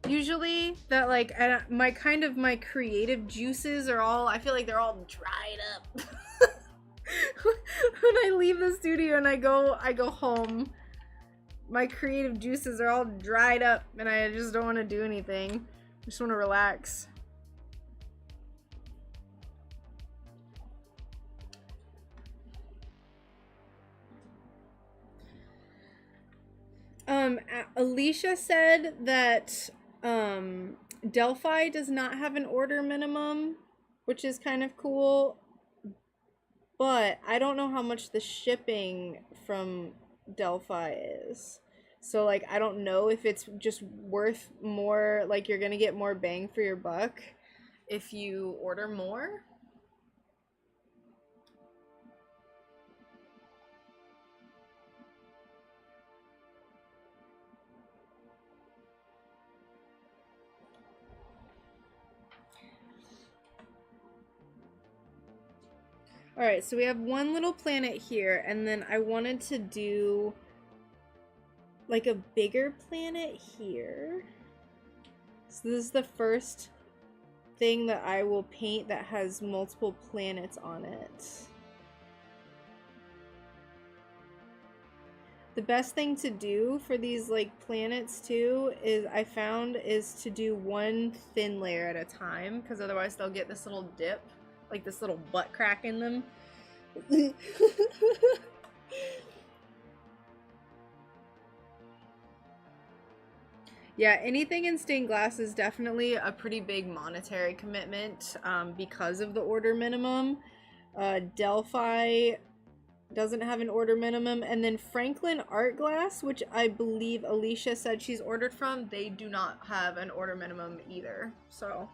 usually that like my creative juices are all, I feel like they're all dried up. When I leave the studio and I go home, my creative juices are all dried up and I just don't want to do anything. I just want to relax. Alicia said that Delphi does not have an order minimum, which is kind of cool. But I don't know how much the shipping from Delphi is. So, like, I don't know if it's just worth more, like, you're gonna get more bang for your buck if you order more. Alright, so we have one little planet here, and then I wanted to do like a bigger planet here. So this is the first thing that I will paint that has multiple planets on it. The best thing to do for these like planets too is I found is to do one thin layer at a time, because otherwise they'll get this little dip, like this little butt crack in them. Yeah, anything in stained glass is definitely a pretty big monetary commitment because of the order minimum. Delphi doesn't have an order minimum, and then Franklin Art Glass, which I believe Alicia said she's ordered from, they do not have an order minimum either. So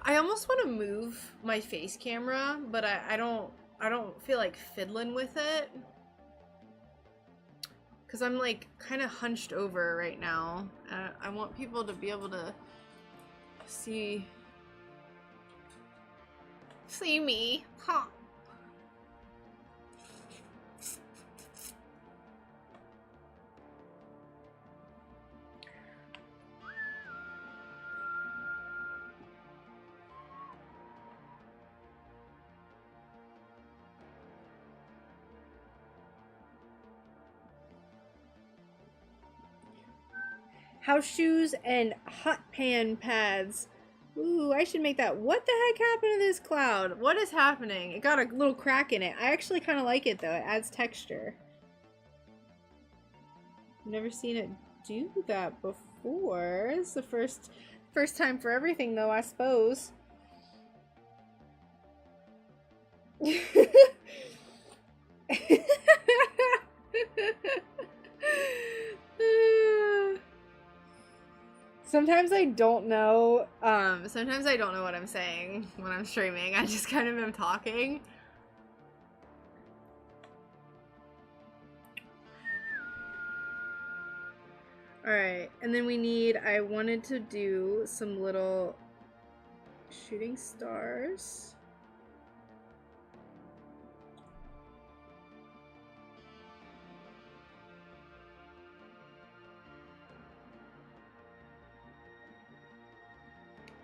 I almost want to move my face camera, but I don't feel like fiddling with it, because I'm like kind of hunched over right now. I want people to be able to see me, huh? House shoes and hot pan pads. Ooh, I should make that. What the heck happened to this cloud? What is happening? It got a little crack in it. I actually kind of like it though. It adds texture. I've never seen it do that before. It's the first time for everything though, I suppose. Sometimes I don't know. Sometimes I don't know what I'm saying when I'm streaming. I just kind of am talking. Alright, and then I wanted to do some little shooting stars.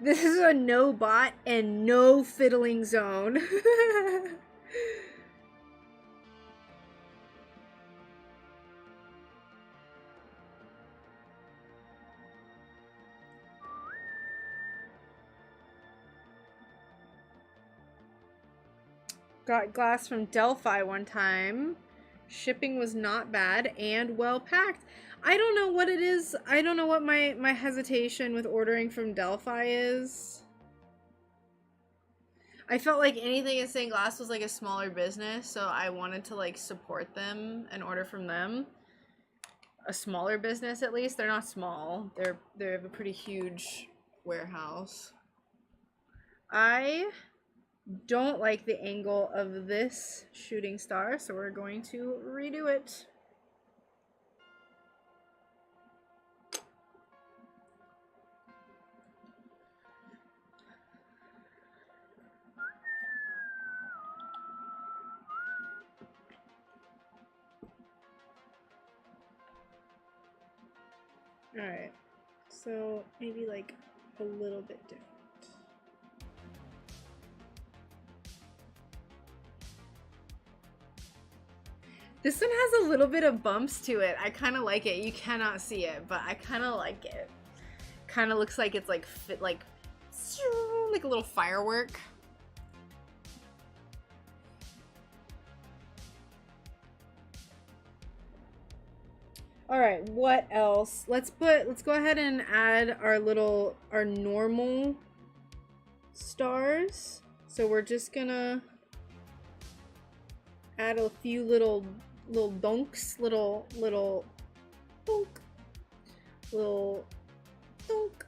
This is a no bot and no fiddling zone. Got glass from Delphi one time. Shipping was not bad and well packed. I don't know what it is. I don't know what my hesitation with ordering from Delphi is. I felt like anything in stained glass was like a smaller business, so I wanted to like support them and order from them. A smaller business at least. They're not small. They have a pretty huge warehouse. I don't like the angle of this shooting star, so we're going to redo it. Alright, so maybe like a little bit different. This one has a little bit of bumps to it. I kind of like it. You cannot see it, but I kind of like it. Kind of looks like it's like like a little firework. All right, what else? Let's go ahead and add our normal stars. So we're just gonna add a few little donks, little donk, little donk.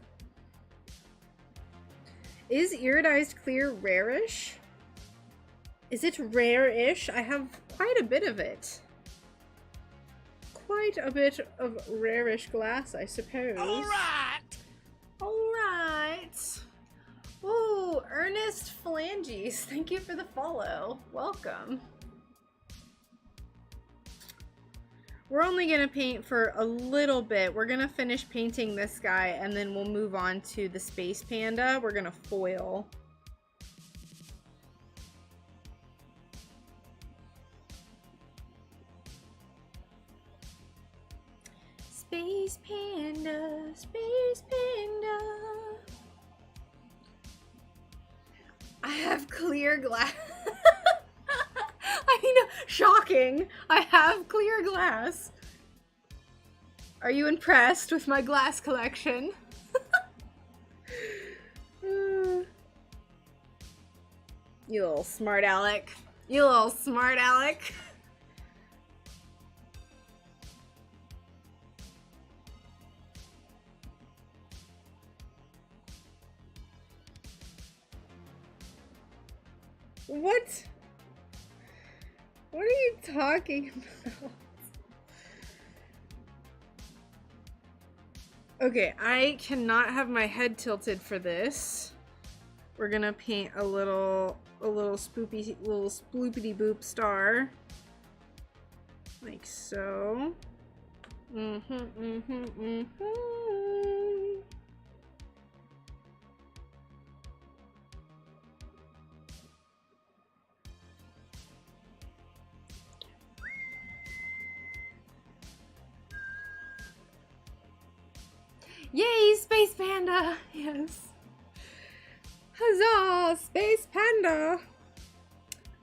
Is iridized clear rarish? Is it rare-ish? I have quite a bit of it. Quite a bit of rarish glass, I suppose. All right. All right. Oh, Ernest Wishlist Phalanges, thank you for the follow. Welcome. We're only gonna paint for a little bit. We're gonna finish painting this guy and then we'll move on to the space panda. We're gonna foil. Space panda, space panda. I have clear glass. I know, shocking. I have clear glass. Are you impressed with my glass collection? You little smart aleck. You little smart aleck. What? What are you talking about? Okay, I cannot have my head tilted for this. We're gonna paint a little spoopy, little sploopity boop star. Like so. Yay, Space Panda! Yes. Huzzah! Space Panda!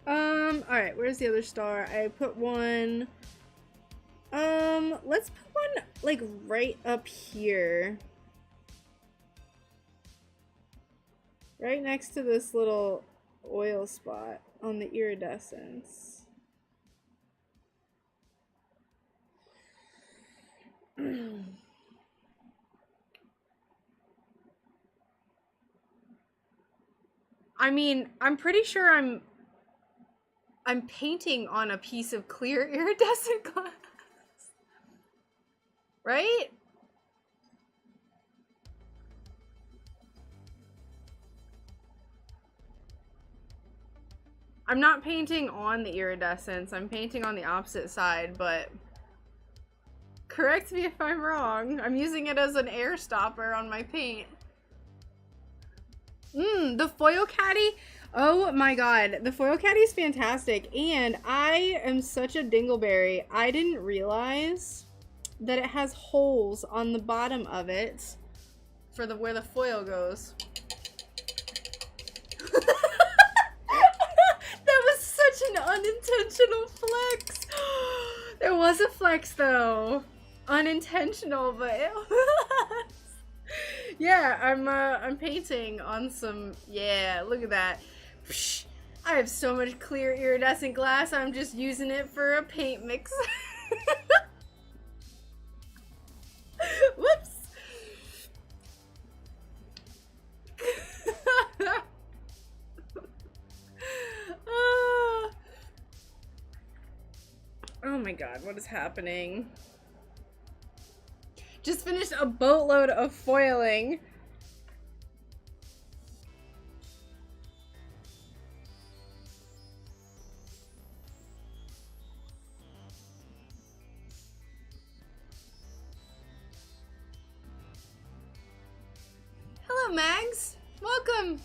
Alright, where's the other star? I put one... let's put one, like, right up here. Right next to this little oil spot on the iridescence. I mean, I'm pretty sure I'm painting on a piece of clear iridescent glass. Right? I'm not painting on the iridescence, I'm painting on the opposite side, but correct me if I'm wrong. I'm using it as an air stopper on my paint. The foil caddy. Oh my god, the foil caddy is fantastic, and I am such a dingleberry. I didn't realize that it has holes on the bottom of it for where the foil goes. That was such an unintentional flex. There was a flex though. Unintentional, but it was. Yeah, I'm painting on some, yeah, look at that. Psh, I have so much clear iridescent glass, I'm just using it for a paint mix. Whoops. Oh my god, what is happening? Just finished a boatload of foiling. Hello, Mags. Welcome.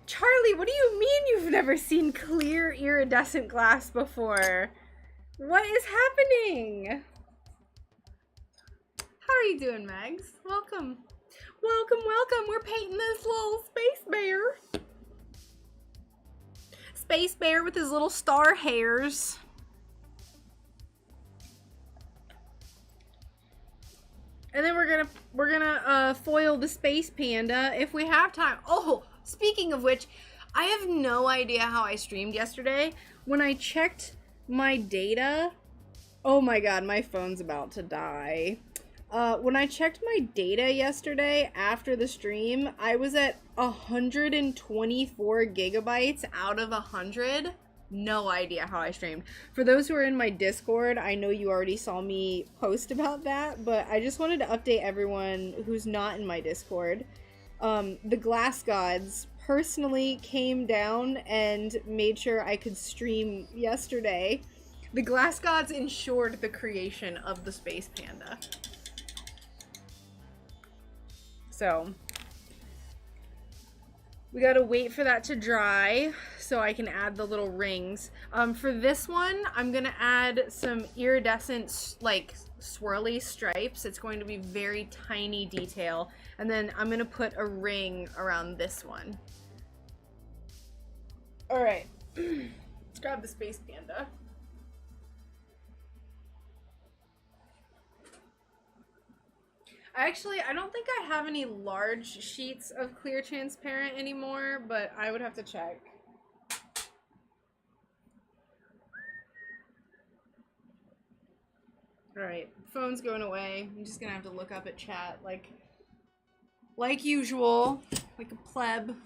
Charlie, what do you mean you've never seen clear iridescent glass before? What is happening? How are you doing, Mags? Welcome. Welcome, welcome. We're painting this little space bear. Space bear with his little star hairs. And then we're gonna foil the space panda if we have time. Oh, speaking of which, I have no idea how I streamed yesterday. When I checked my data, oh my god, my phone's about to die. When I checked my data yesterday after the stream, I was at 124 gigabytes out of 100. No idea how I streamed. For those who are in my Discord, I know you already saw me post about that, but I just wanted to update everyone who's not in my Discord. The Glass Gods personally came down and made sure I could stream yesterday. The glass gods ensured the creation of the space panda. So we gotta wait for that to dry so I can add the little rings. For this one, I'm gonna add some iridescent, like, swirly stripes. It's going to be very tiny detail. And then I'm gonna put a ring around this one. All right, let's grab the space panda. I don't think I have any large sheets of clear transparent anymore, but I would have to check. Alright, phone's going away. I'm just gonna have to look up at chat like usual, like a pleb.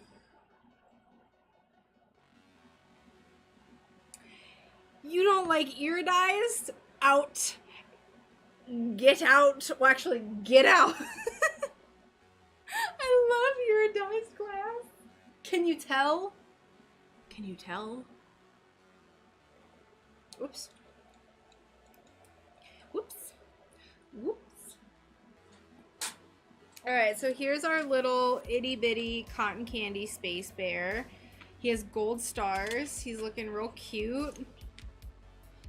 You don't like iridized? Out. Get out. Well, actually, get out. I love iridized glass. Can you tell? Can you tell? Whoops. Whoops. Whoops. Alright, so here's our little itty bitty cotton candy space bear. He has gold stars. He's looking real cute.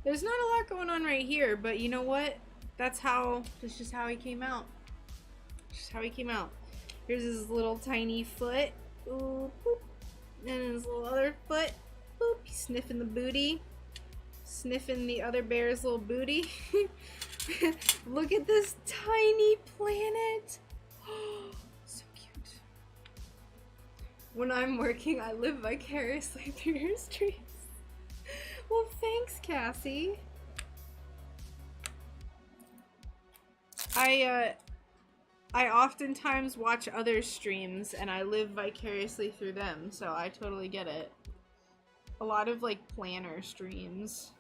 There's not a lot going on right here, but you know what? That's just how he came out. Just how he came out. Here's his little tiny foot. Ooh, boop. And his little other foot. Boop. He's sniffing the booty. Sniffing the other bear's little booty. Look at this tiny planet. So cute. When I'm working, I live vicariously through your streams. Well, thanks, Cassie. I oftentimes watch other streams and I live vicariously through them, so I totally get it. A lot of like planner streams,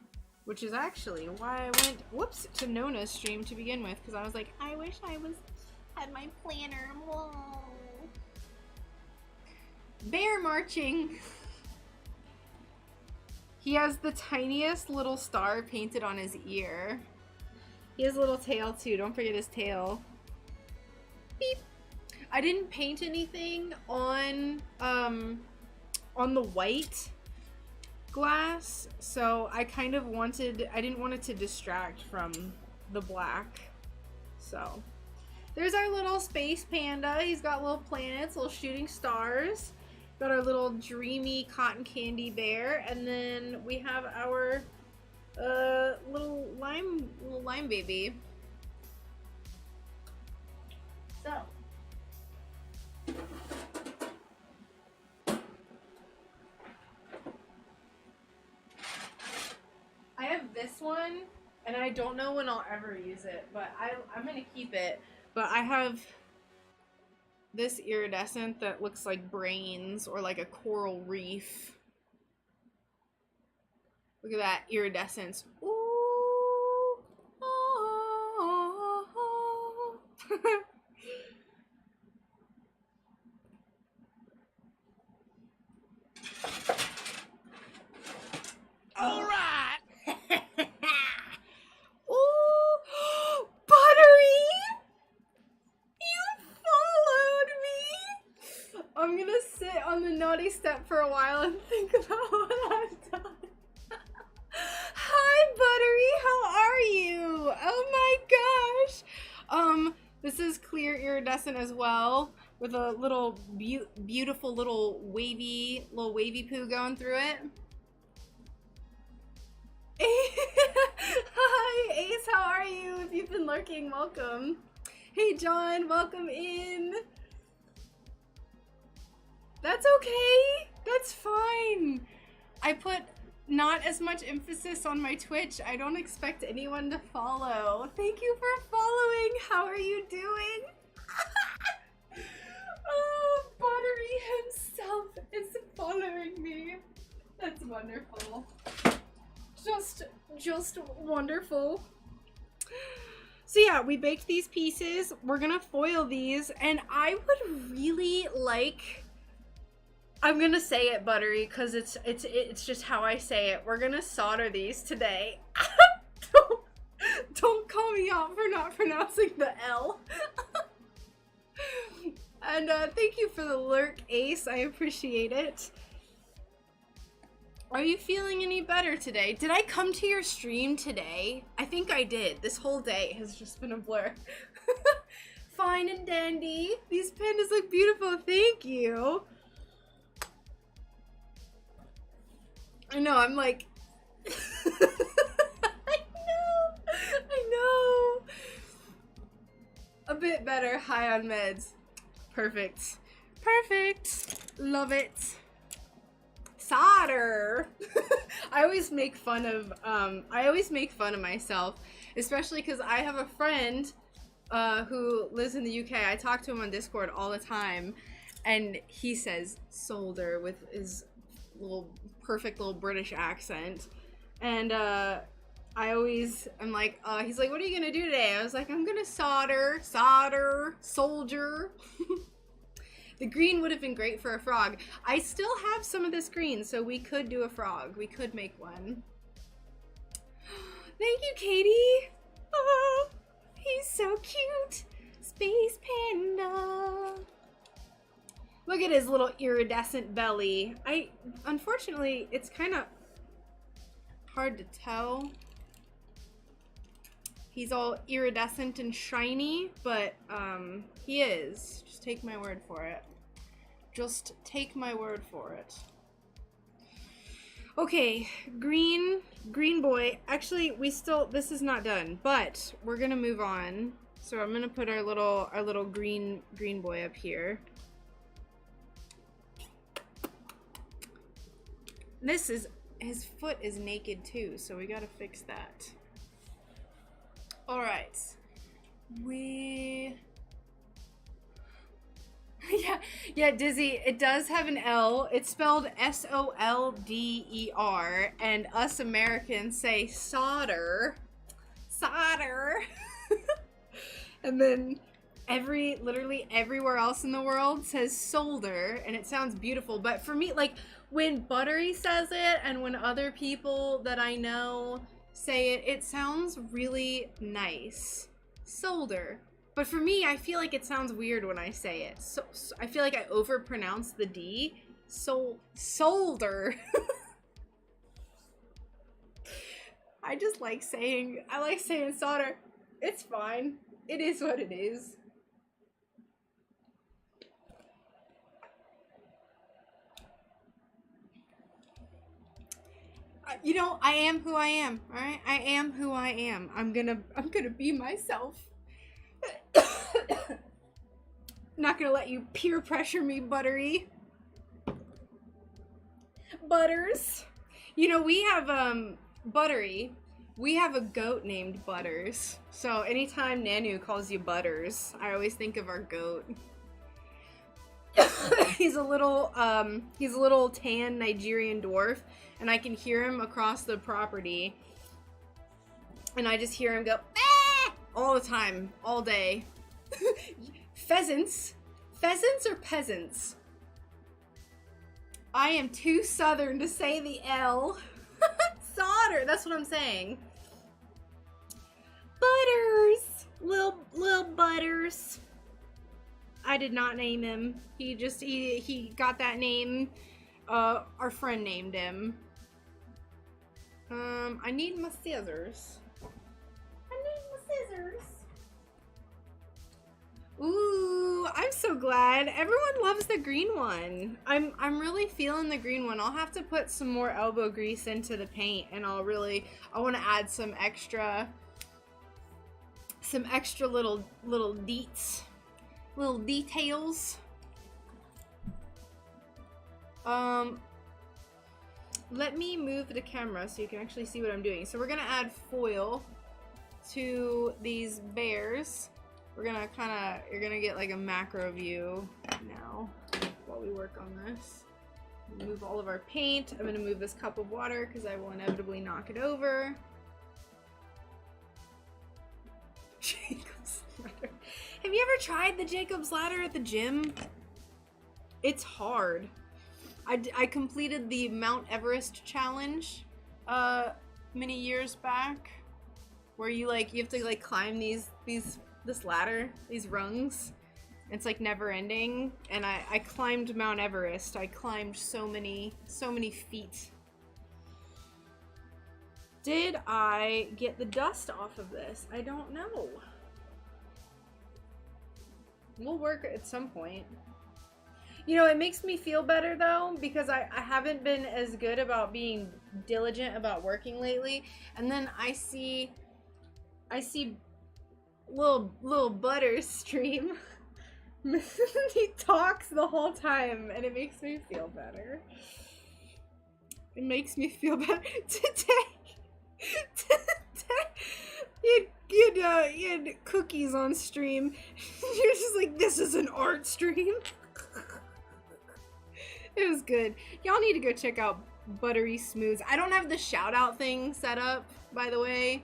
which is actually why I went, whoops, to Nona's stream to begin with, because I was like, I wish I had my planner. Whoa. Bear marching. He has the tiniest little star painted on his ear. He has a little tail too. Don't forget his tail. Beep. I didn't paint anything on the white glass, so I kind of I didn't want it to distract from the black. So there's our little space panda. He's got little planets, little shooting stars. Got our little dreamy cotton candy bear, and then we have our little lime baby. So I have this one, and I don't know when I'll ever use it, but I'm gonna keep it. But I have this iridescent that looks like brains or like a coral reef. Look at that iridescence. Ooh. Oh, oh, oh. All right. Ooh, Buttery. I'm gonna sit on the naughty step for a while and think about what I've done. Hi, Buttery, how are you? Oh my gosh. This is clear iridescent as well, with a little beautiful little wavy poo going through it. Hi, Ace, how are you? If you've been lurking, welcome. Hey, John, welcome in. That's okay. That's fine. I put not as much emphasis on my Twitch. I don't expect anyone to follow. Thank you for following. How are you doing? Oh, Buttery himself is following me. That's wonderful. Just wonderful. So yeah, we baked these pieces. We're gonna foil these, and I would really like I'm gonna say it, Buttery, because it's just how I say it. We're gonna solder these today. don't call me out for not pronouncing the L. And thank you for the lurk, Ace. I appreciate it. Are you feeling any better today? Did I come to your stream today? I think I did. This whole day has just been a blur. Fine and dandy. These pandas look beautiful. Thank you. I know, I'm like... I know. A bit better. High on meds. Perfect. Perfect. Love it. Solder. I always make fun of myself, especially because I have a friend who lives in the UK. I talk to him on Discord all the time, and he says solder with his perfect little British accent. And I'm like, he's like, what are you gonna do today? I was like, I'm gonna solder, soldier. The green would have been great for a frog. I still have some of this green, so we could do a frog. We could make one. Thank you, Katie. Oh, he's so cute. Space panda. Look at his little iridescent belly. Unfortunately, it's kind of hard to tell. He's all iridescent and shiny, but he is. Just take my word for it. Just take my word for it. Okay, green boy. Actually, this is not done, but we're gonna move on. So I'm gonna put our little green boy up here. His foot is naked too, so we gotta fix that. All right, yeah, Dizzy, it does have an L. It's spelled S-O-L-D-E-R, and us Americans say solder. And then literally everywhere else in the world says solder, and it sounds beautiful. But for me, like, when Buttery says it, and when other people that I know say it, it sounds really nice. Solder. But for me, I feel like it sounds weird when I say it. So I feel like I overpronounce the D. Solder. I like saying solder. It's fine. It is what it is. You know, I am who I am, all right? I am who I am. I'm gonna be myself. Not gonna let you peer pressure me, Buttery. Butters. You know, we have, Buttery, we have a goat named Butters. So anytime Nanu calls you Butters, I always think of our goat. He's a little tan Nigerian dwarf, and I can hear him across the property. And I just hear him go, ah! All the time, all day. Pheasants? Pheasants or peasants? I am too southern to say the L. Solder, that's what I'm saying. Butters! Little Butters. I did not name him. He got that name. Our friend named him. I need my scissors. Ooh, I'm so glad. Everyone loves the green one. I'm really feeling the green one. I'll have to put some more elbow grease into the paint, and I want to add some extra little deets, little details. Let me move the camera so you can actually see what I'm doing. So we're gonna add foil to these bears. You're gonna get like a macro view now while we work on this. Move all of our paint. I'm gonna move this cup of water because I will inevitably knock it over. Jacob's ladder. Have you ever tried the Jacob's ladder at the gym? It's hard. I completed the Mount Everest challenge many years back, where you have to like climb this ladder, these rungs. It's like never ending, and I climbed Mount Everest. I climbed so many feet. Did I get the dust off of this? I don't know. We'll work at some point. You know, it makes me feel better though, because I haven't been as good about being diligent about working lately, and then I see little Butters stream. He talks the whole time, and it makes me feel better. It makes me feel better. Today you had cookies on stream. You're just like, this is an art stream. It was good. Y'all need to go check out Buttery Smooths. I don't have the shout out thing set up, by the way.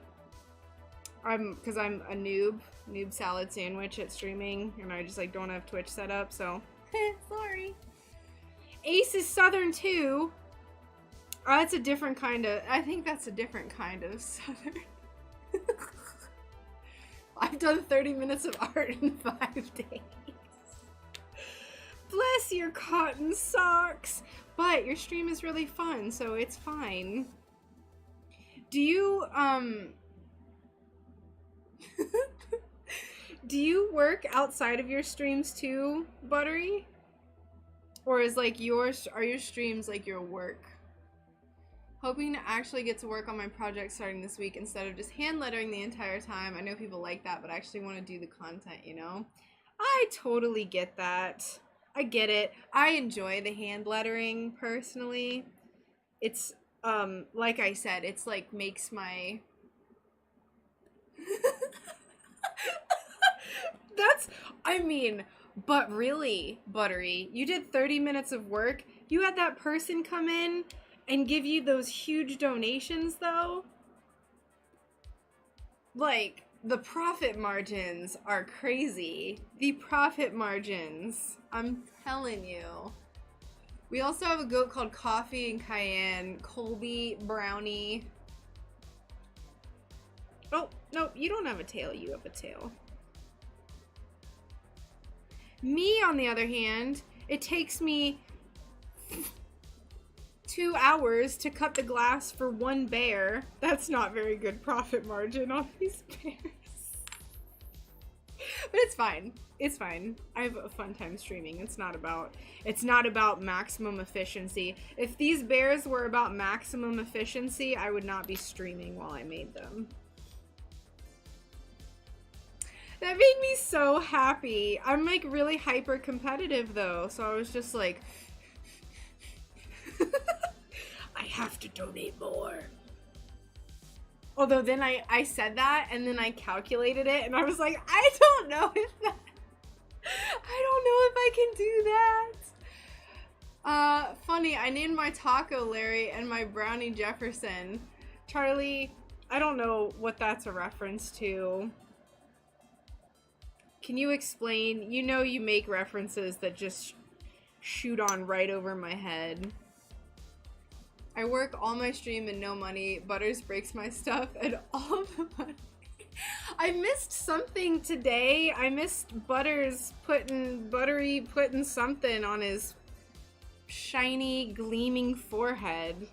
Because I'm a noob salad sandwich at streaming, and I just like don't have Twitch set up, so sorry. Ace is Southern too. Oh, that's a different kind of, I think that's a different kind of Southern. I've done 30 minutes of art in 5 days. Bless your cotton socks. But your stream is really fun, so it's fine. Do you, do you work outside of your streams too, Buttery? Or is like are your streams like your work? Hoping to actually get to work on my project starting this week instead of just hand lettering the entire time. I know people like that, but I actually want to do the content, you know? I totally get that. I get it. I enjoy the hand lettering personally. It's, like I said, it's like makes my... But really, Buttery, you did 30 minutes of work. You had that person come in and give you those huge donations, though. Like, the profit margins are crazy. The profit margins. I'm telling you. We also have a goat called Coffee and Cayenne. Colby, Brownie. Oh, no, you don't have a tail. You have a tail. Me, on the other hand, it takes me 2 hours to cut the glass for one bear. That's not very good profit margin on these bears. But it's fine. It's fine. I have a fun time streaming. It's not about maximum efficiency. If these bears were about maximum efficiency, I would not be streaming while I made them. That made me so happy. I'm like really hyper competitive though, so I was just like, I have to donate more. Although then I said that and then I calculated it and I was like, I don't know if I can do that. Funny, I named my taco Larry and my brownie Jefferson. Charlie, I don't know what that's a reference to. Can you explain? You know you make references that just shoot on right over my head. I work all my stream and no money. Butters breaks my stuff and all the money. I missed something today. I missed Buttery putting something on his shiny, gleaming forehead.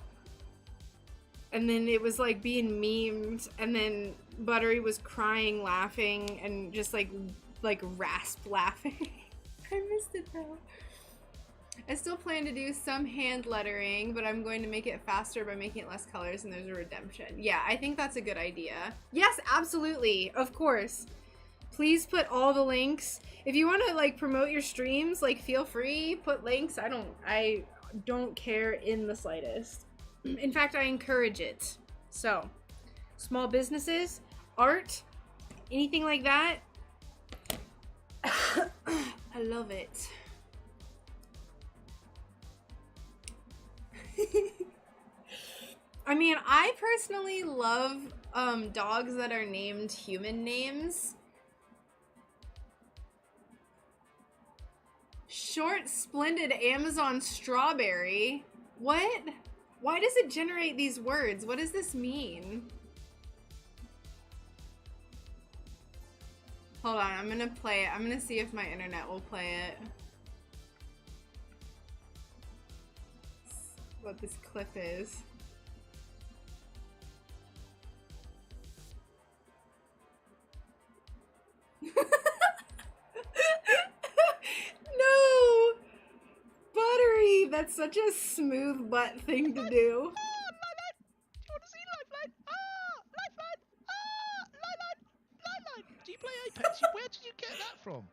And then it was like being memed, and then Buttery was crying, laughing, and just like rasp laughing. I missed it though. I still plan to do some hand lettering, but I'm going to make it faster by making it less colors, and there's a redemption. Yeah, I think that's a good idea. Yes, absolutely. Of course. Please put all the links. If you want to like promote your streams, like feel free, put links. I don't care in the slightest. In fact, I encourage it. So, small businesses, art, anything like that. I love it. I mean, I personally love dogs that are named human names. short, splendid Amazon strawberry. What? Why does it generate these words? What does this mean? Hold on, I'm gonna play it. I'm gonna see if my internet will play it. What this clip is. No! Buttery! That's such a smooth butt thing to do. Do you play Apex? Where did you get that from?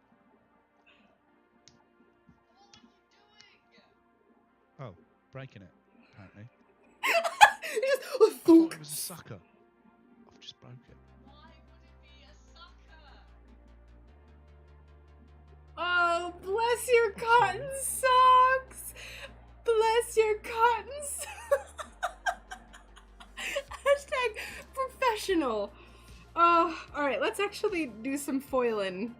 Oh, breaking it, apparently. I thought it was a sucker. I've just broke it. Why would it be a sucker? Oh, bless your cotton socks! Bless your cotton socks! Hashtag professional. Oh, alright, let's actually do some foiling.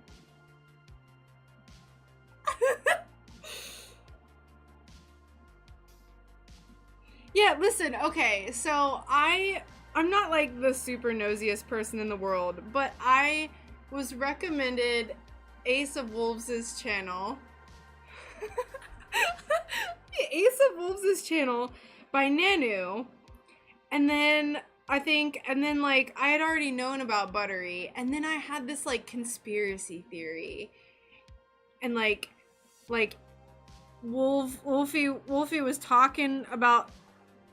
Yeah, listen, okay, so I'm not like the super nosiest person in the world, but I was recommended Ace of Wolves' channel. Ace of Wolves' channel by Nanu. And then like I had already known about Buttery, and then I had this like conspiracy theory. And like Wolfie was talking about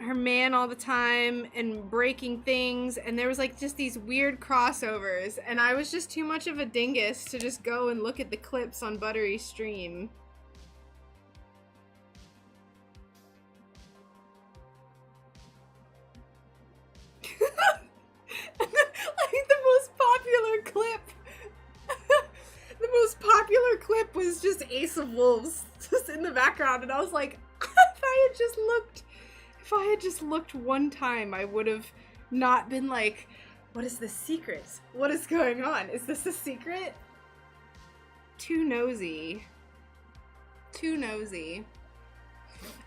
her man all the time and breaking things, and there was like just these weird crossovers, and I was just too much of a dingus to just go and look at the clips on Buttery's stream. Like the most popular clip the most popular clip was just Ace of Wolves just in the background, and I was like, if I had just looked one time, I would have not been like, what is the secret? What is going on? Is this a secret? Too nosy. Too nosy.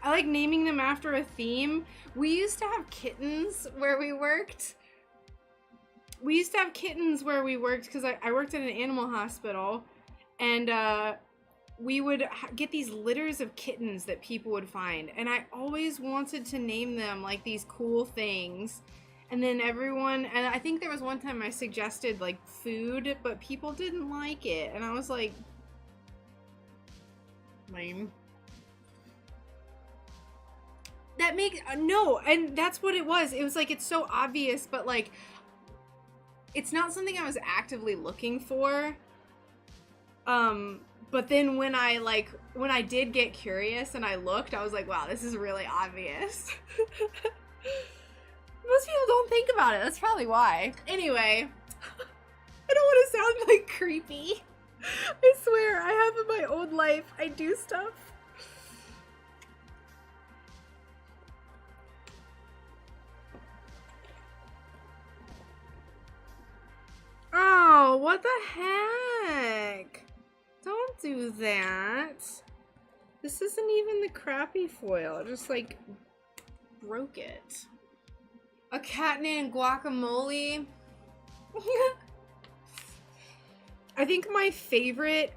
I like naming them after a theme. We used to have kittens where we worked. Because I worked at an animal hospital, and we would get these litters of kittens that people would find, and I always wanted to name them like these cool things, and then and I think there was one time I suggested like food, but people didn't like it, and I was like, lame. That makes no, and that's what it was. It was like, it's so obvious, but like it's not something I was actively looking for. But then when I did get curious and I looked, I was like, wow, this is really obvious. Most people don't think about it. That's probably why. Anyway, I don't want to sound like creepy. I swear, I have in my own life, I do stuff. Oh, what the heck? Don't do that. This isn't even the crappy foil. I just like broke it. A cat named Guacamole. I think my favorite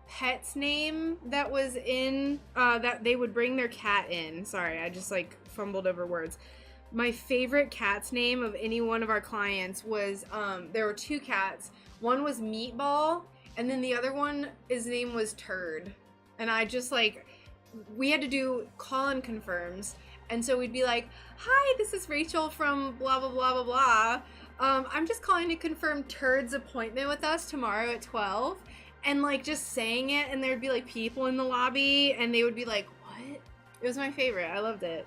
pet's name that was in that they would bring their cat in. Sorry, I just like fumbled over words. My favorite cat's name of any one of our clients was, there were two cats. One was Meatball, and then the other one, his name was Turd. And I just like, we had to do call-in confirms. And so we'd be like, hi, this is Rachel from blah, blah, blah, blah, blah. I'm just calling to confirm Turd's appointment with us tomorrow at 12. And like just saying it, and there'd be like people in the lobby, and they would be like, what? It was my favorite. I loved it.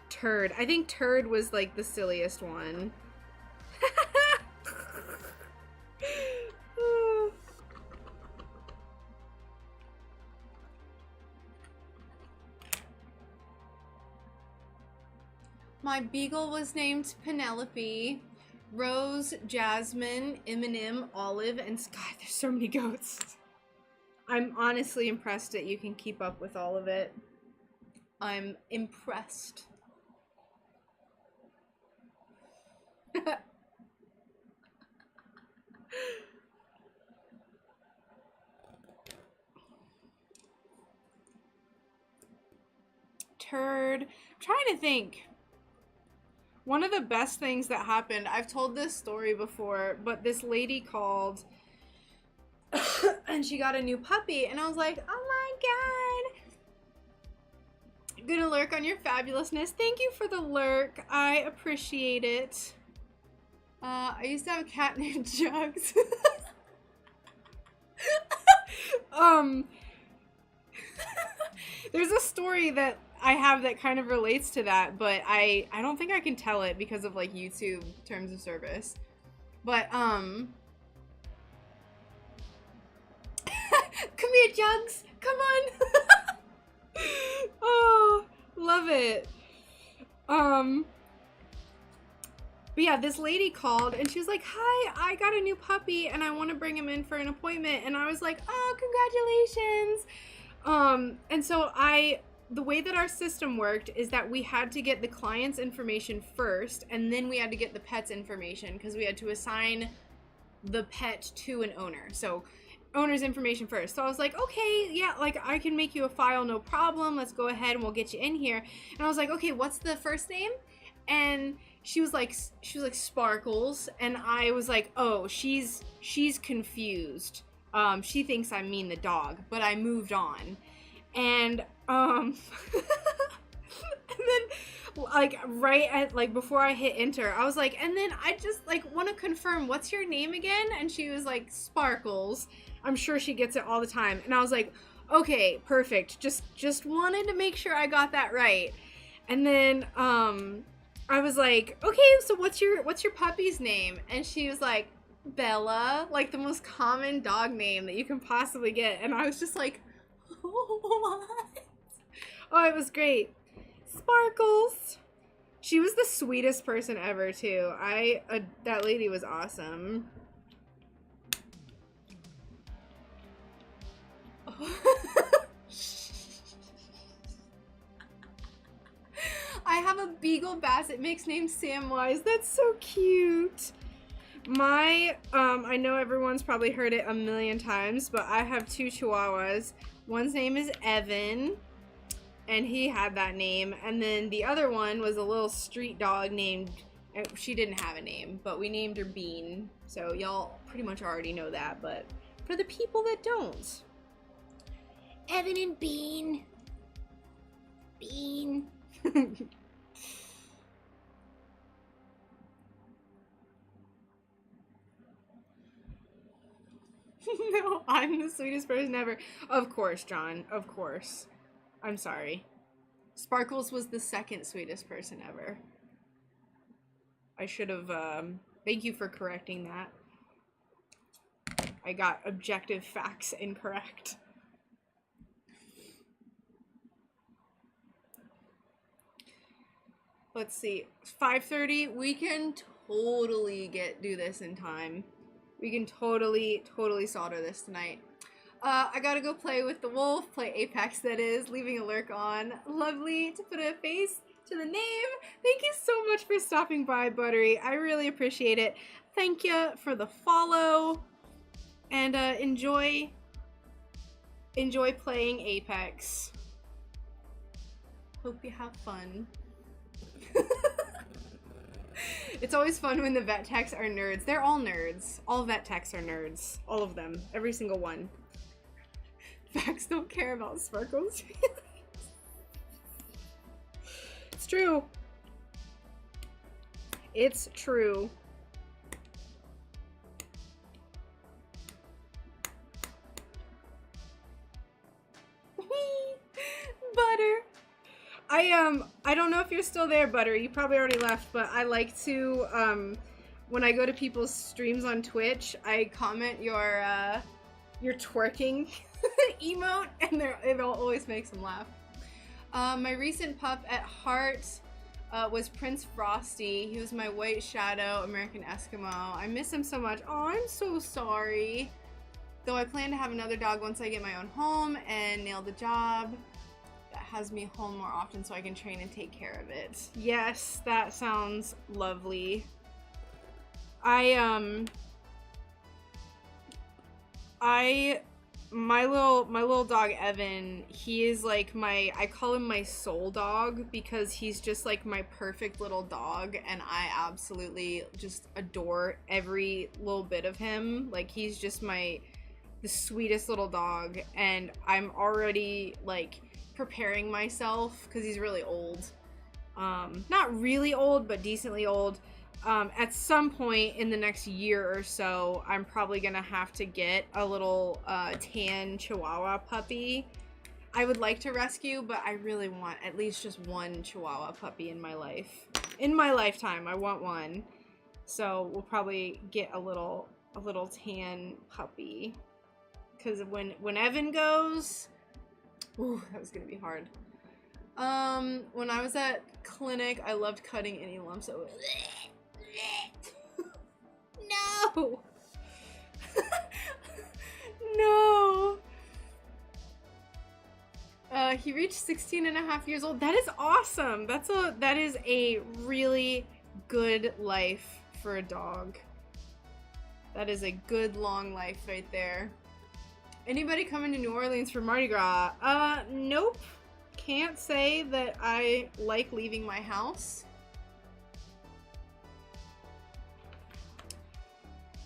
Turd. I think Turd was like the silliest one. My beagle was named Penelope. Rose, Jasmine, Eminem, Olive, and Sky. There's so many goats. I'm honestly impressed that you can keep up with all of it. I'm impressed. Turd. I'm trying to think. One of the best things that happened, I've told this story before, but this lady called and she got a new puppy, and I was like, oh my god. Gonna lurk on your fabulousness. Thank you for the lurk. I appreciate it. I used to have a cat named Jugs. There's a story that I have that kind of relates to that, but I don't think I can tell it because of like YouTube terms of service. But come here, Jugs. Come on. Oh, love it. But yeah, this lady called and she was like, hi, I got a new puppy and I want to bring him in for an appointment. And I was like, oh, congratulations. And so the way that our system worked is that we had to get the client's information first, and then we had to get the pet's information because we had to assign the pet to an owner. So owner's information first. So I was like, okay, yeah, like I can make you a file, no problem. Let's go ahead and we'll get you in here. And I was like, okay, what's the first name? And she was like Sparkles, and I was like, oh, she's confused. She thinks I mean the dog, but I moved on. And and then like right at like before I hit enter, I was like, and then I just like want to confirm, what's your name again? And she was like, Sparkles. I'm sure she gets it all the time. And I was like, okay, perfect. Just wanted to make sure I got that right. And then I was like, okay, so what's your puppy's name? And she was like, Bella, like the most common dog name that you can possibly get. And I was just like, what? Oh, it was great. Sparkles. She was the sweetest person ever too. That lady was awesome. I have a Beagle Basset mix named Samwise. That's so cute. I know everyone's probably heard it a million times, but I have two Chihuahuas. One's name is Evan, and he had that name. And then the other one was a little street dog named, she didn't have a name, but we named her Bean. So y'all pretty much already know that, but for the people that don't. Evan and Bean. Bean. No, I'm the sweetest person ever. Of course, John. Of course. I'm sorry. Sparkles was the second sweetest person ever. I should have, thank you for correcting that. I got objective facts incorrect. Let's see. 5:30. We can totally do this in time. We can totally solder this tonight. I gotta go play with the wolf, play Apex, that is, leaving a lurk on. Lovely to put a face to the name. Thank you so much for stopping by, Buttery. I really appreciate it. Thank you for the follow. And enjoy playing Apex. Hope you have fun. It's always fun when the vet techs are nerds. They're all nerds. All vet techs are nerds. All of them. Every single one. Facts don't care about Sparkles. It's true. It's true. Butter. I don't know if you're still there, Butter. You probably already left, but I like to, when I go to people's streams on Twitch, I comment your twerking emote, and it always makes them laugh. My recent pup at heart was Prince Frosty. He was my white shadow American Eskimo. I miss him so much. Oh, I'm so sorry. Though I plan to have another dog once I get my own home and nail the job that has me home more often so I can train and take care of it. Yes, that sounds lovely. My little dog Evan, he is like I call him my soul dog because he's just like my perfect little dog, and I absolutely just adore every little bit of him. Like, he's just the sweetest little dog, and I'm already like preparing myself because he's really old. Not really old, but decently old. At some point in the next year or so, I'm probably gonna have to get a little tan Chihuahua puppy. I would like to rescue, but I really want at least just one Chihuahua puppy in my life. In my lifetime, I want one. So we'll probably get a little tan puppy. Because when Evan goes, ooh, that was gonna be hard. When I was at clinic, I loved cutting any lumps away. No. No. He reached 16 and a half years old. That is awesome. That is a really good life for a dog. That is a good long life right there. Anybody coming to New Orleans for Mardi Gras? Nope. Can't say that I like leaving my house.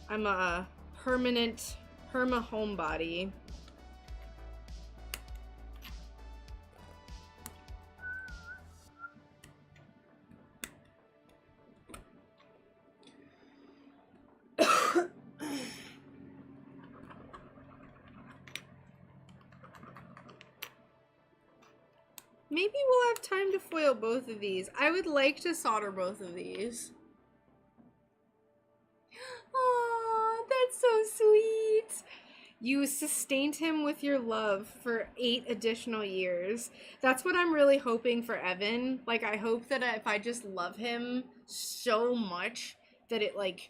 I'm a permanent homebody. Maybe we'll have time to foil both of these. I would like to solder both of these. Aw, that's so sweet. You sustained him with your love for 8 additional years. That's what I'm really hoping for Evan. Like, I hope that if I just love him so much that it, like,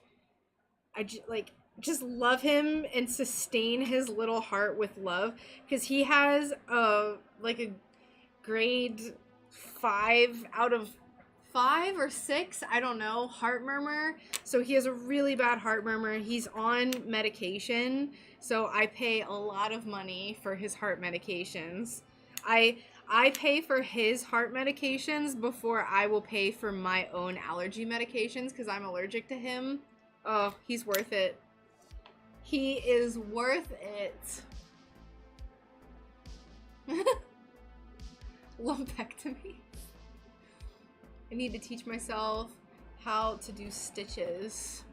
just love him and sustain his little heart with love. Because he has, a grade 5 out of 5 or 6, I don't know, heart murmur. So he has a really bad heart murmur. He's on medication, so I pay a lot of money for his heart medications. I pay for his heart medications before I will pay for my own allergy medications because I'm allergic to him. Oh, he's worth it. He is worth it. Lumpectomy. I need to teach myself how to do stitches.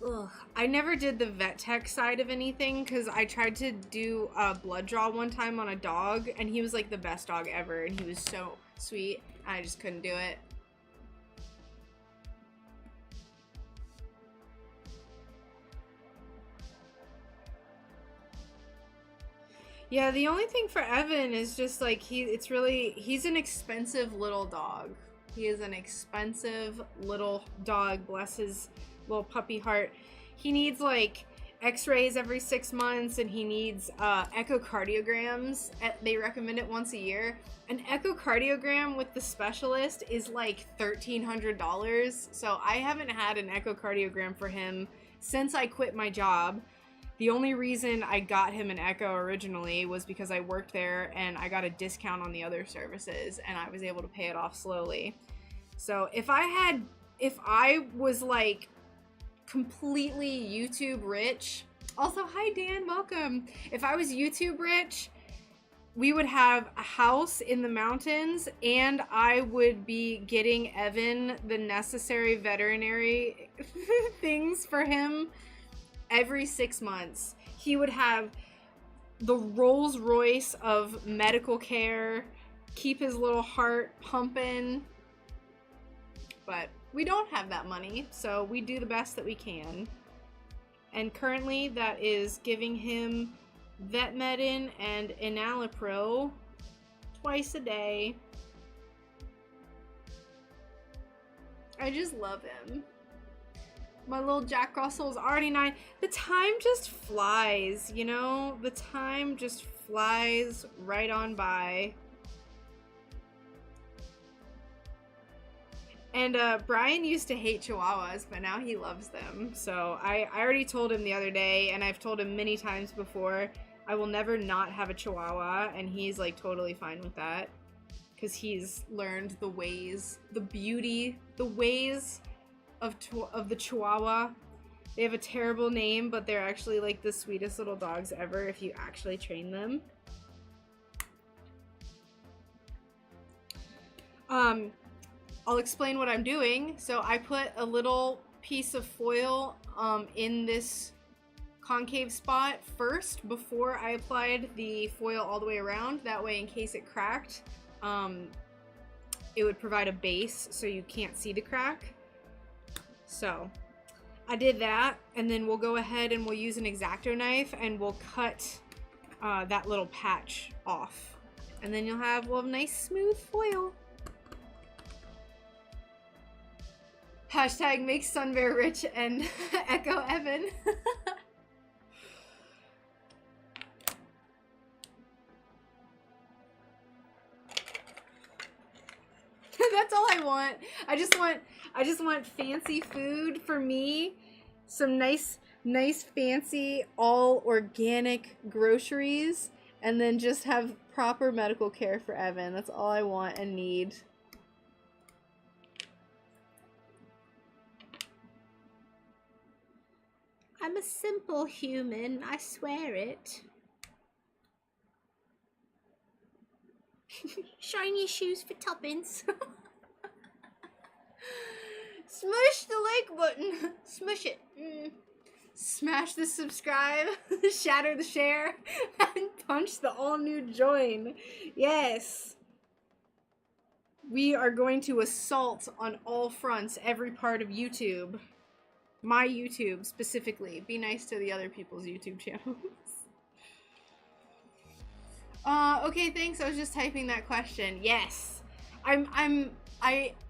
Ugh. I never did the vet tech side of anything because I tried to do a blood draw one time on a dog, and he was like the best dog ever, and he was so sweet. I just couldn't do it. Yeah, the only thing for Evan is just like he's an expensive little dog. He is an expensive little dog, bless his little puppy heart. He needs like x-rays every 6 months, and he needs echocardiograms. They recommend it once a year. An echocardiogram with the specialist is like $1,300. So I haven't had an echocardiogram for him since I quit my job. The only reason I got him an echo originally was because I worked there and I got a discount on the other services, and I was able to pay it off slowly. So if I was like completely YouTube rich, also hi Dan, welcome. If I was YouTube rich, we would have a house in the mountains, and I would be getting Evan the necessary veterinary things for him every 6 months. He would have the Rolls Royce of medical care, keep his little heart pumping. But we don't have that money, so we do the best that we can. And currently that is giving him Vetmedin and Enalapril twice a day. I just love him. My little Jack Russell's already 9. The time just flies, you know? The time just flies right on by. And Brian used to hate Chihuahuas, but now he loves them. So I already told him the other day, and I've told him many times before, I will never not have a Chihuahua, and he's like totally fine with that. Because he's learned the ways, the beauty, the ways of the Chihuahua. They have a terrible name, but they're actually like the sweetest little dogs ever if you actually train them. I'll explain what I'm doing. So I put a little piece of foil in this concave spot first before I applied the foil all the way around. That way, in case it cracked, it would provide a base so you can't see the crack. So I did that, and then we'll go ahead and we'll use an X-Acto knife and we'll cut that little patch off. And then we'll have nice smooth foil. Hashtag make Sunbear rich and echo Evan. That's all I want. I just want fancy food for me. Some nice fancy all organic groceries, and then just have proper medical care for Evan. That's all I want and need. I'm a simple human, I swear it. Shiny shoes for tuppence. Smush the like button. Smush it. Smash the subscribe, shatter the share, and punch the all new join. Yes. We are going to assault on all fronts every part of YouTube. My YouTube specifically. Be nice to the other people's YouTube channels. Okay, thanks. I was just typing that question. Yes. I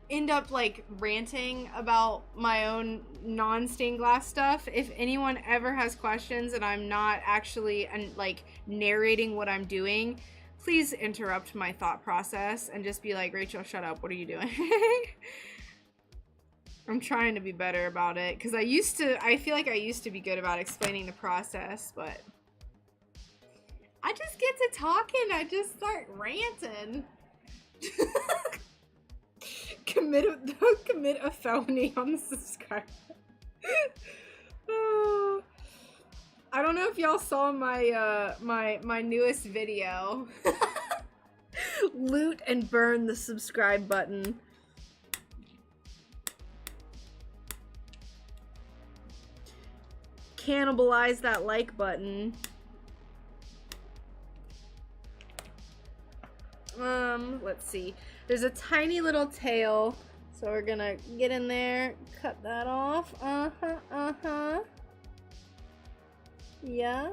end up like ranting about my own non-stained glass stuff. If anyone ever has questions and I'm not actually like narrating what I'm doing, please interrupt my thought process and just be like, Rachel, shut up. What are you doing? I'm trying to be better about it, because I feel like I used to be good about explaining the process, but I just get to talking, I just start ranting. Commit a felony on the subscriber. I don't know if y'all saw my my newest video. Loot and burn the subscribe button. Cannibalize that like button. Let's see. There's a tiny little tail, so we're gonna get in there, cut that off. Yes.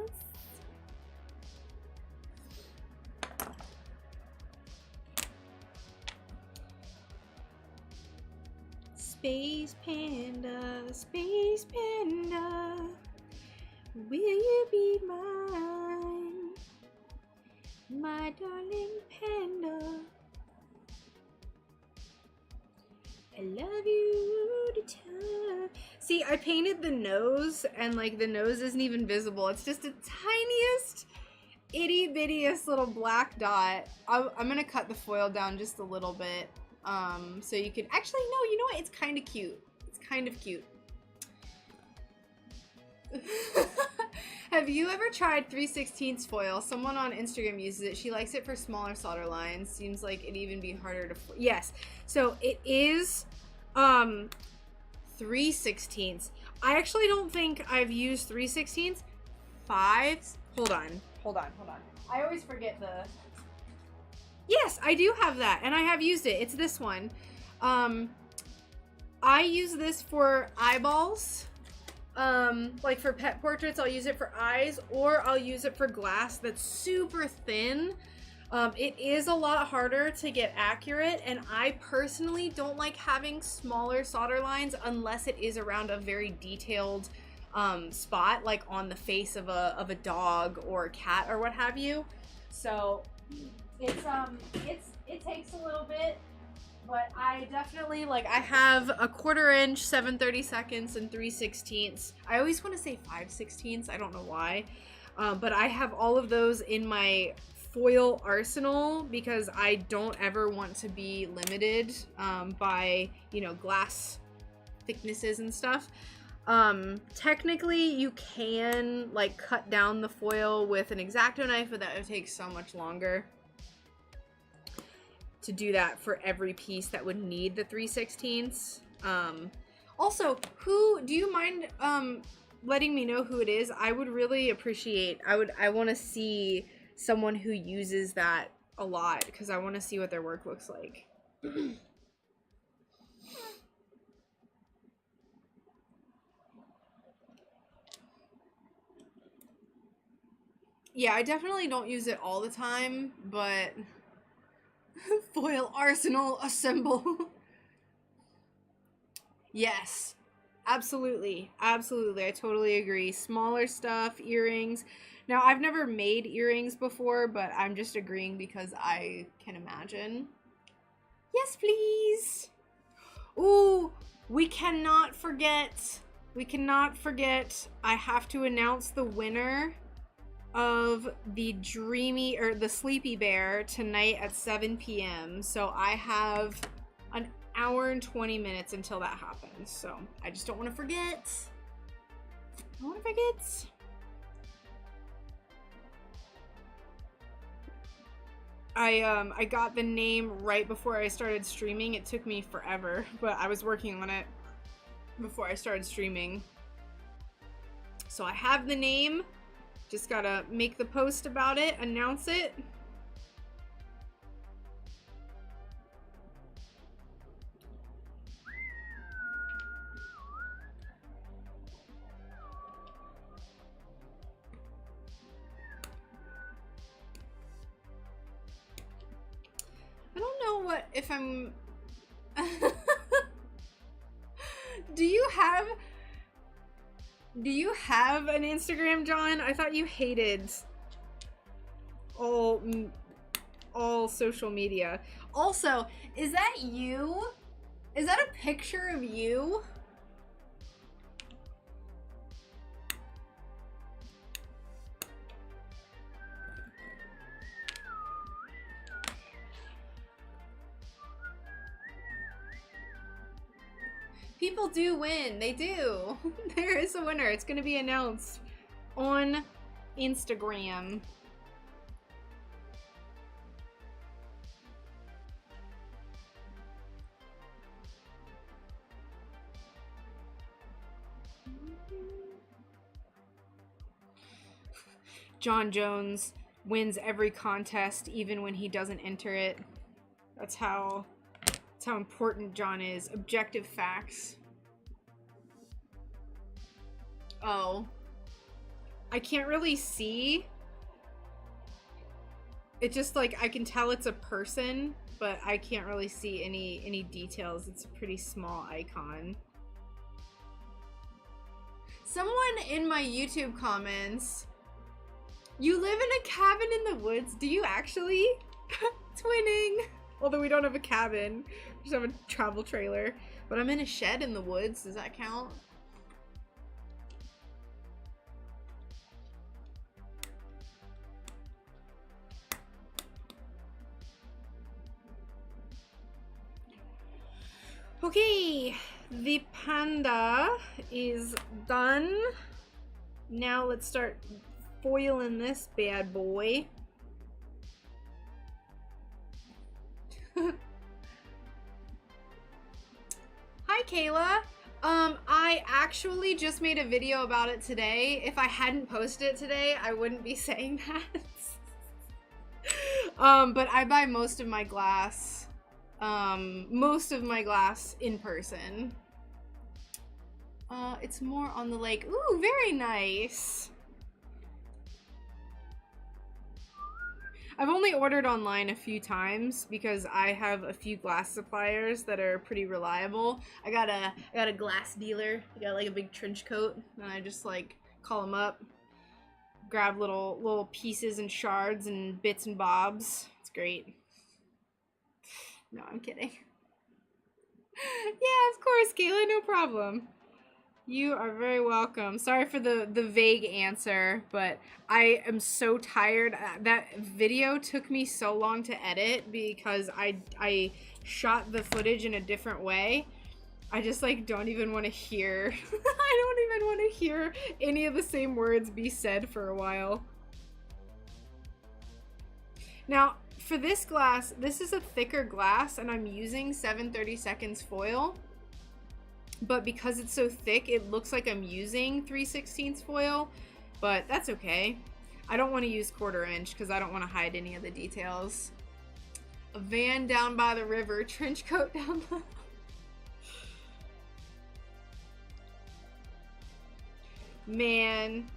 Space panda, will you be mine, my darling panda? I love you to time. See, I painted the nose, and like the nose isn't even visible. It's just a tiniest, itty bittiest little black dot. I'm gonna cut the foil down just a little bit, so you can actually no. You know what? It's kind of cute. It's kind of cute. Have you ever tried 3/16 foil? Someone on Instagram uses it. She likes it for smaller solder lines. Seems like it'd even be harder to... Yes. So it is 3/16. I actually don't think I've used 3/16. 5s. Hold on. I always forget the... Yes, I do have that, and I have used it. It's this one. I use this for eyeballs. Like for pet portraits, I'll use it for eyes, or I'll use it for glass that's super thin. It is a lot harder to get accurate, and I personally don't like having smaller solder lines unless it is around a very detailed spot, like on the face of a dog or a cat or what have you. So it takes a little bit, but I definitely, like, I have a 1/4 inch, 7/32, and 3/16. I always want to say 5/16. I don't know why, but I have all of those in my foil arsenal because I don't ever want to be limited by, you know, glass thicknesses and stuff. Technically you can like cut down the foil with an X-Acto knife, but that would take so much longer to do that for every piece that would need the 3/16. Also, do you mind letting me know who it is? I would really appreciate, I want to see someone who uses that a lot because I want to see what their work looks like. Yeah, I definitely don't use it all the time, but foil arsenal assemble. Yes, absolutely. Absolutely. I totally agree. Smaller stuff, earrings. Now, I've never made earrings before, but I'm just agreeing because I can imagine. Yes, please. Ooh, we cannot forget. I have to announce the winner of the the Sleepy Bear tonight at 7 p.m. So I have an hour and 20 minutes until that happens. So I just don't want to forget. I got the name right before I started streaming. It took me forever, but I was working on it before I started streaming. So I have the name. Just gotta make the post about it, announce it. I don't know what, if I'm... Do you have an Instagram, John? I thought you hated all social media. Also, is that you? Is that a picture of you? People do win. They do. There is a winner. It's going to be announced on Instagram. John Jones wins every contest even when he doesn't enter it. That's how important John is. Objective facts. Oh. I can't really see. It just, like, I can tell it's a person, but I can't really see any details. It's a pretty small icon. Someone in my YouTube comments, you live in a cabin in the woods? Do you actually? Twinning. Although we don't have a cabin. We just have a travel trailer. But I'm in a shed in the woods. Does that count? Okay, the panda is done. Now let's start foiling this bad boy. Hi, Kayla. I actually just made a video about it today. If I hadn't posted it today, I wouldn't be saying that. But I buy most of my glass in person. It's more on the lake. Ooh, very nice. I've only ordered online a few times because I have a few glass suppliers that are pretty reliable. I got a glass dealer. I got like a big trench coat, and I just like call them up, grab little pieces and shards and bits and bobs. It's great. No, I'm kidding. Yeah, of course, Kayla, no problem. You are very welcome. Sorry for the vague answer, but I am so tired. That video took me so long to edit because I shot the footage in a different way. I just like don't even want to hear. I don't even want to hear any of the same words be said for a while. Now, for this glass, this is a thicker glass and I'm using 7/32 foil. But because it's so thick, it looks like I'm using 3/16 foil, but that's okay. I don't want to use 1/4 inch because I don't want to hide any of the details. A van down by the river, trench coat down the... Man,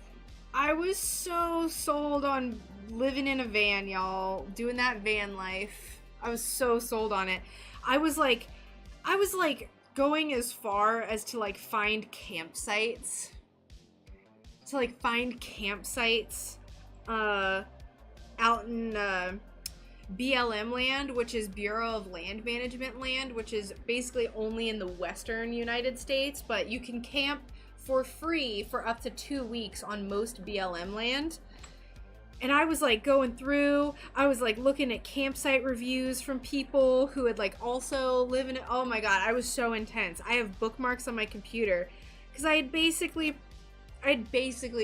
I was so sold on living in a van, y'all. Doing that van life. I was so sold on it. I was like going as far as to like find campsites. Out in BLM land, which is Bureau of Land Management land, which is basically only in the western United States, but you can camp for free for up to 2 weeks on most BLM land. And I was like going through, I was like looking at campsite reviews from people who had like also live in it. Oh my God, I was so intense. I have bookmarks on my computer because I had basically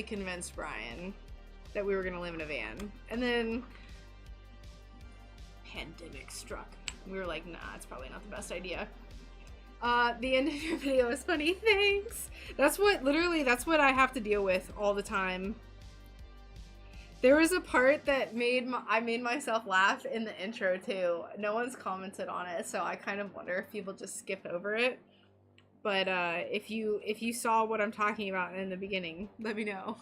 convinced Brian that we were going to live in a van. And then pandemic struck. We were like, nah, it's probably not the best idea. The end of your video is funny. Thanks. That's what I have to deal with all the time. There was a part that I made myself laugh in the intro too. No one's commented on it, so I kind of wonder if people just skip over it. But if you saw what I'm talking about in the beginning, let me know.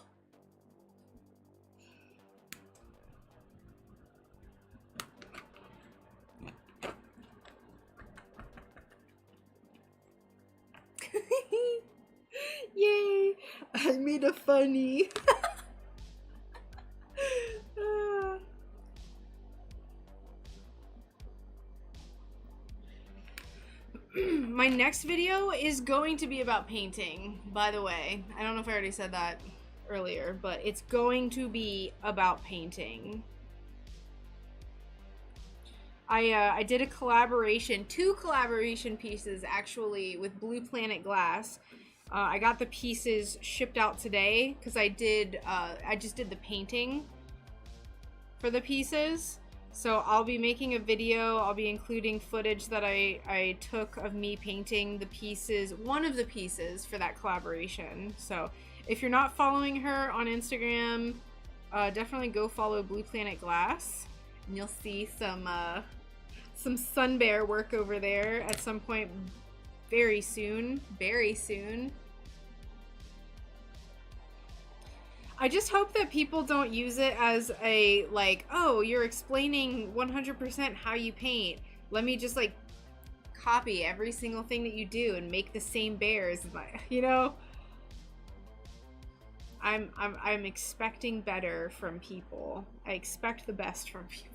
Yay! I made a funny. My next video is going to be about painting, by the way. I don't know if I already said that earlier, but it's going to be about painting. I did a collaboration, 2 collaboration pieces actually with Blue Planet Glass. I got the pieces shipped out today because I just did the painting for the pieces. So I'll be making a video. I'll be including footage that I took of me painting the pieces, one of the pieces for that collaboration. So if you're not following her on Instagram, definitely go follow Blue Planet Glass, and you'll see some SunBear work over there at some point very soon. Very soon. I just hope that people don't use it as a, like, oh, you're explaining 100% how you paint. Let me just, like, copy every single thing that you do and make the same bears. You know? I'm expecting better from people. I expect the best from people.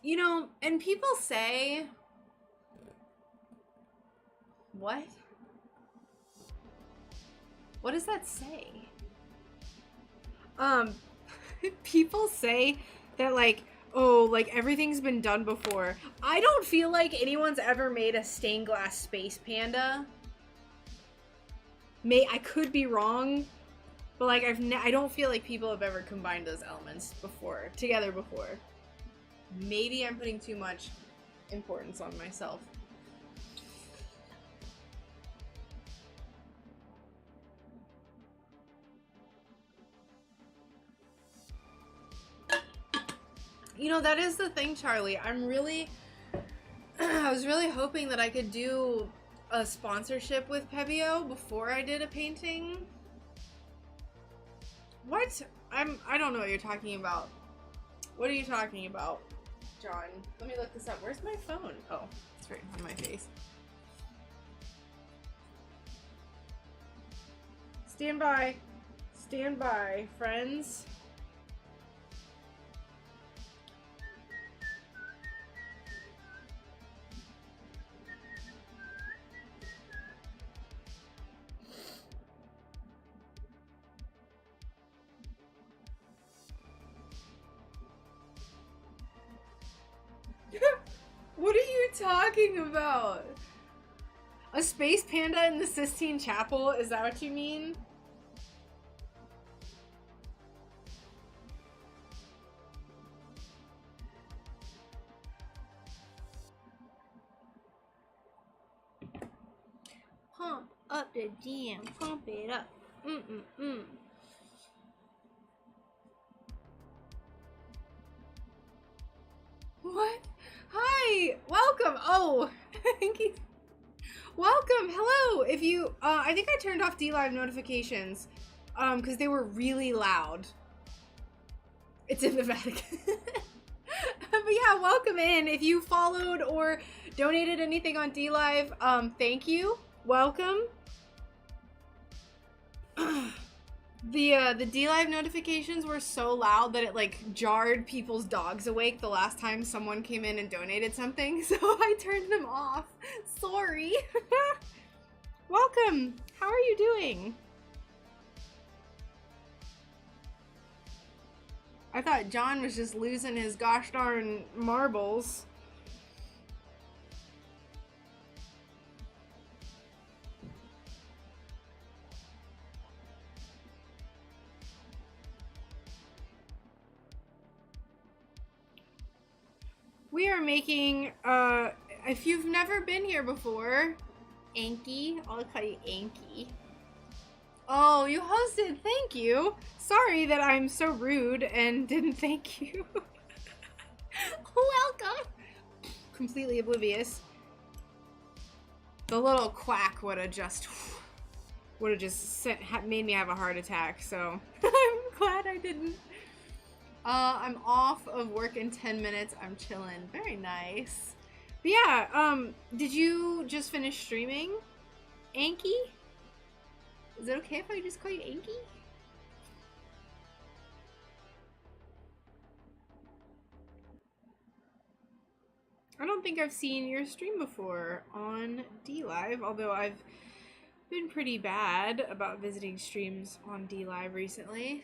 You know, and people say, what? What does that say? People say that, like, oh, like, everything's been done before. I don't feel like anyone's ever made a stained glass space panda. I could be wrong, but, like, I don't feel like people have ever combined those elements together before. Maybe I'm putting too much importance on myself. You know, that is the thing, Charlie. I'm really, I was really hoping that I could do a sponsorship with Pebeo before I did a painting. What? I don't know what you're talking about. What are you talking about, John? Let me look this up. Where's my phone? Oh, it's right on my face. Stand by. Stand by, friends. What are you talking about? A space panda in the Sistine Chapel? Is that what you mean? Pump up the jam, pump it up. Mm-mm-mm. What? Hi! Welcome! Oh, thank you. Welcome! Hello! If you, I think I turned off DLive notifications, because they were really loud. It's in the Vatican. But yeah, welcome in. If you followed or donated anything on DLive, thank you. Welcome. The DLive notifications were so loud that it like jarred people's dogs awake the last time someone came in and donated something, so I turned them off. Sorry. Welcome. How are you doing? I thought John was just losing his gosh darn marbles. We are making, if you've never been here before, Anky, I'll call you Anky. Oh, you hosted, thank you. Sorry that I'm so rude and didn't thank you. Welcome. Completely oblivious. The little quack would have just made me have a heart attack, so I'm glad I didn't. I'm off of work in 10 minutes. I'm chilling. Very nice. But yeah, did you just finish streaming? Anky? Is it okay if I just call you Anky? I don't think I've seen your stream before on DLive, although I've been pretty bad about visiting streams on DLive recently.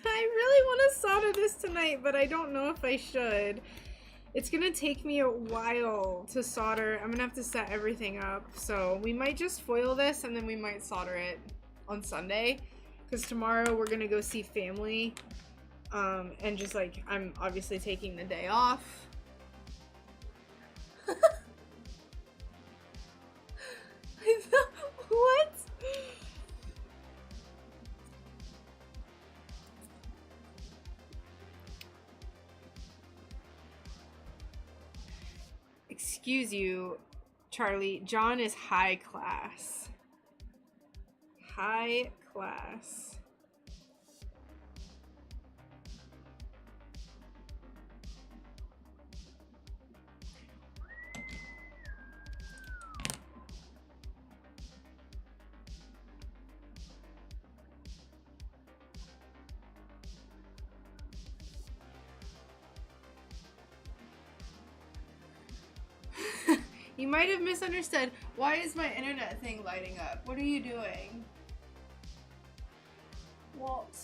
I really want to solder this tonight, but I don't know if I should. It's gonna take me a while to solder. I'm gonna have to set everything up, so we might just foil this and then we might solder it on Sunday, because tomorrow we're gonna go see family, and just like, I'm obviously taking the day off. What? Excuse you, Charlie. John is high class. High class. You might have misunderstood. Why is my internet thing lighting up? What are you doing? What?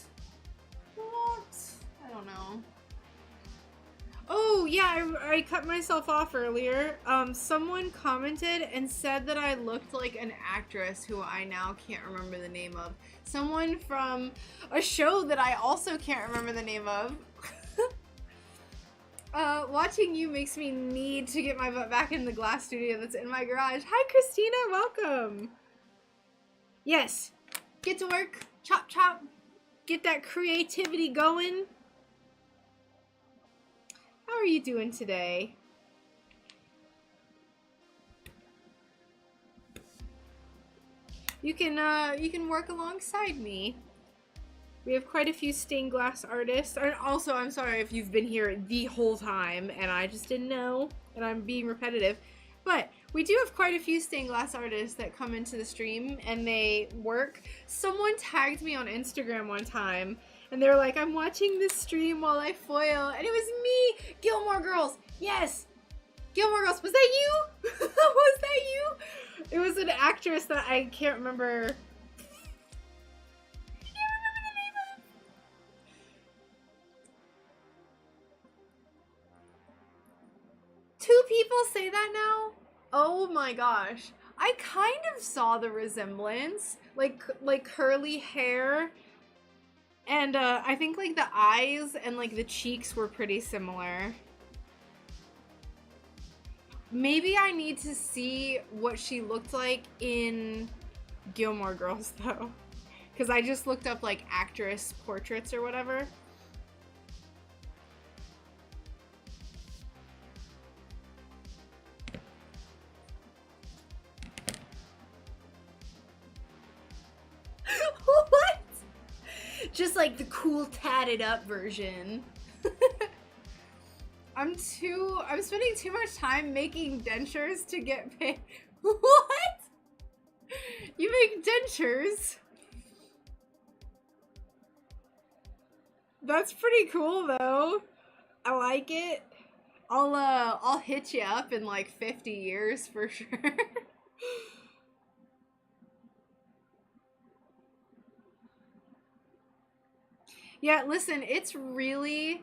What? I don't know. Oh, yeah, I cut myself off earlier. Someone commented and said that I looked like an actress who I now can't remember the name of. Someone from a show that I also can't remember the name of. Watching you makes me need to get my butt back in the glass studio that's in my garage. Hi, Christina, welcome. Yes, get to work, chop chop, get that creativity going. How are you doing today? You can work alongside me. We have quite a few stained glass artists. And also, I'm sorry if you've been here the whole time and I just didn't know and I'm being repetitive. But we do have quite a few stained glass artists that come into the stream and they work. Someone tagged me on Instagram one time and they were like, I'm watching this stream while I foil. And it was me, Gilmore Girls. Yes, Gilmore Girls. Was that you? Was that you? It was an actress that I can't remember. Two people say that now? Oh my gosh. I kind of saw the resemblance. Like curly hair. And I think like the eyes and like the cheeks were pretty similar. Maybe I need to see what she looked like in Gilmore Girls though. Because I just looked up like actress portraits or whatever. What? Just like the cool tatted up version. I'm spending too much time making dentures to get paid. What? You make dentures? That's pretty cool though. I like it. I'll hit you up in like 50 years for sure. Yeah, listen, it's really,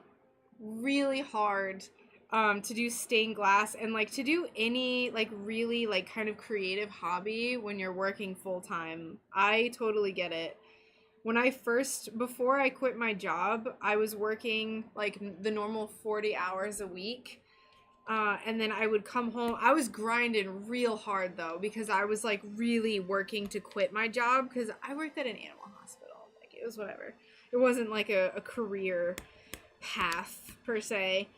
really hard to do stained glass and like to do any like really like kind of creative hobby when you're working full time. I totally get it. When before I quit my job, I was working like the normal 40 hours a week. And then I would come home. I was grinding real hard though, because I was like really working to quit my job because I worked at an animal hospital. Like it was whatever. It wasn't like a career path per se,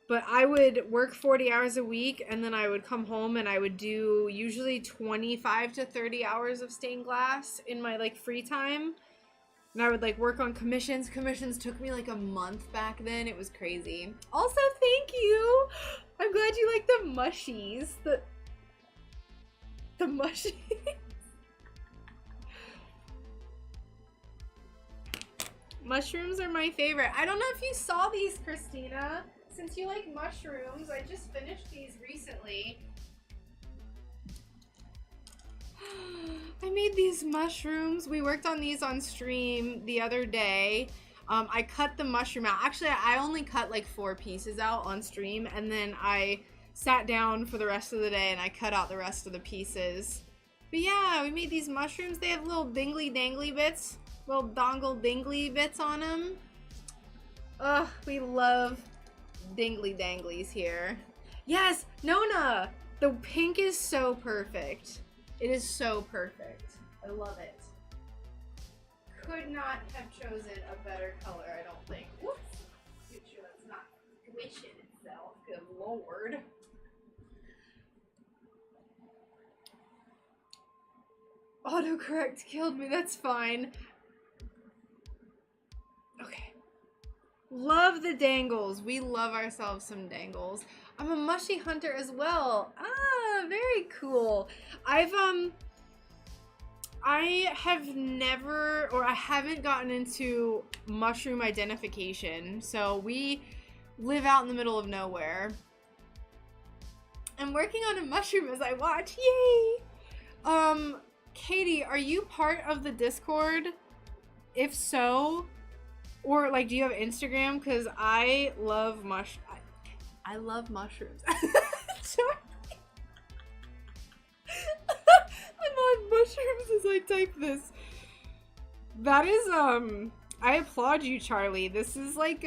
but I would work 40 hours a week and then I would come home and I would do usually 25 to 30 hours of stained glass in my like free time. And I would like work on commissions. Commissions took me like a month back then. It was crazy. Also, thank you. I'm glad you like the mushies. The mushies. Mushrooms are my favorite. I don't know if you saw these, Christina. Since you like mushrooms, I just finished these recently. I made these mushrooms. We worked on these on stream the other day. I cut the mushroom out. Actually, I only cut like 4 pieces out on stream, and then I sat down for the rest of the day and I cut out the rest of the pieces. But yeah, we made these mushrooms. They have little dingly dangly bits. Little dongle dingly bits on them. Ugh, we love dingly danglies here. Yes, Nona! The pink is so perfect. It is so perfect. I love it. Could not have chosen a better color, I don't think. Whoops! Make sure that's not squishing itself. Good lord. Autocorrect killed me, that's fine. Okay. Love the dangles. We love ourselves some dangles. I'm a mushy hunter as well. Ah, very cool. I have never, or I haven't gotten into mushroom identification. So we live out in the middle of nowhere. I'm working on a mushroom as I watch. Yay! Katie, are you part of the Discord? if so, or like, do you have Instagram? Because I love I love mushrooms. Sorry. I'm on mushrooms as I type this. That is, I applaud you, Charlie. This is like,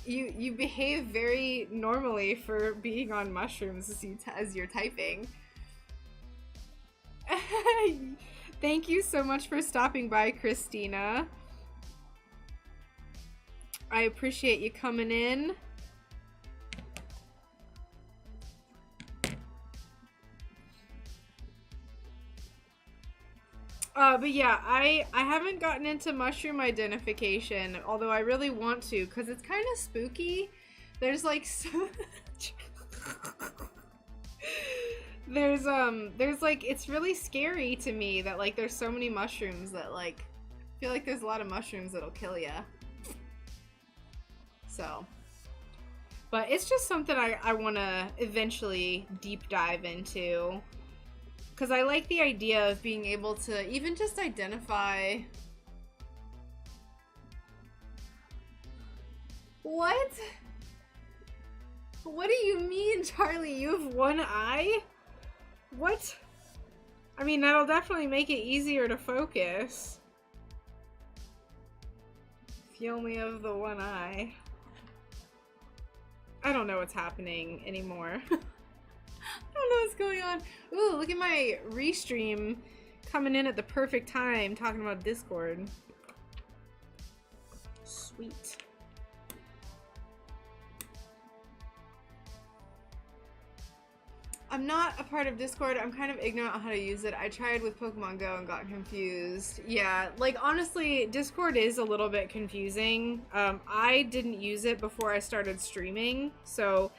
you behave very normally for being on mushrooms as you're typing. Thank you so much for stopping by, Christina. I appreciate you coming in. But yeah, I haven't gotten into mushroom identification, although I really want to, because it's kind of spooky. There's like there's like, it's really scary to me that like there's so many mushrooms that like, I feel like there's a lot of mushrooms that'll kill ya. So, but it's just something I want to eventually deep dive into. Because I like the idea of being able to even just identify... What? What do you mean, Charlie? You have one eye? What? I mean, that'll definitely make it easier to focus. If you only have the one eye. I don't know what's happening anymore. I don't know what's going on. Ooh, look at my restream coming in at the perfect time talking about Discord. Sweet. I'm not a part of Discord. I'm kind of ignorant on how to use it. I tried with Pokemon Go and got confused. Yeah, like honestly, Discord is a little bit confusing. I didn't use it before I started streaming, so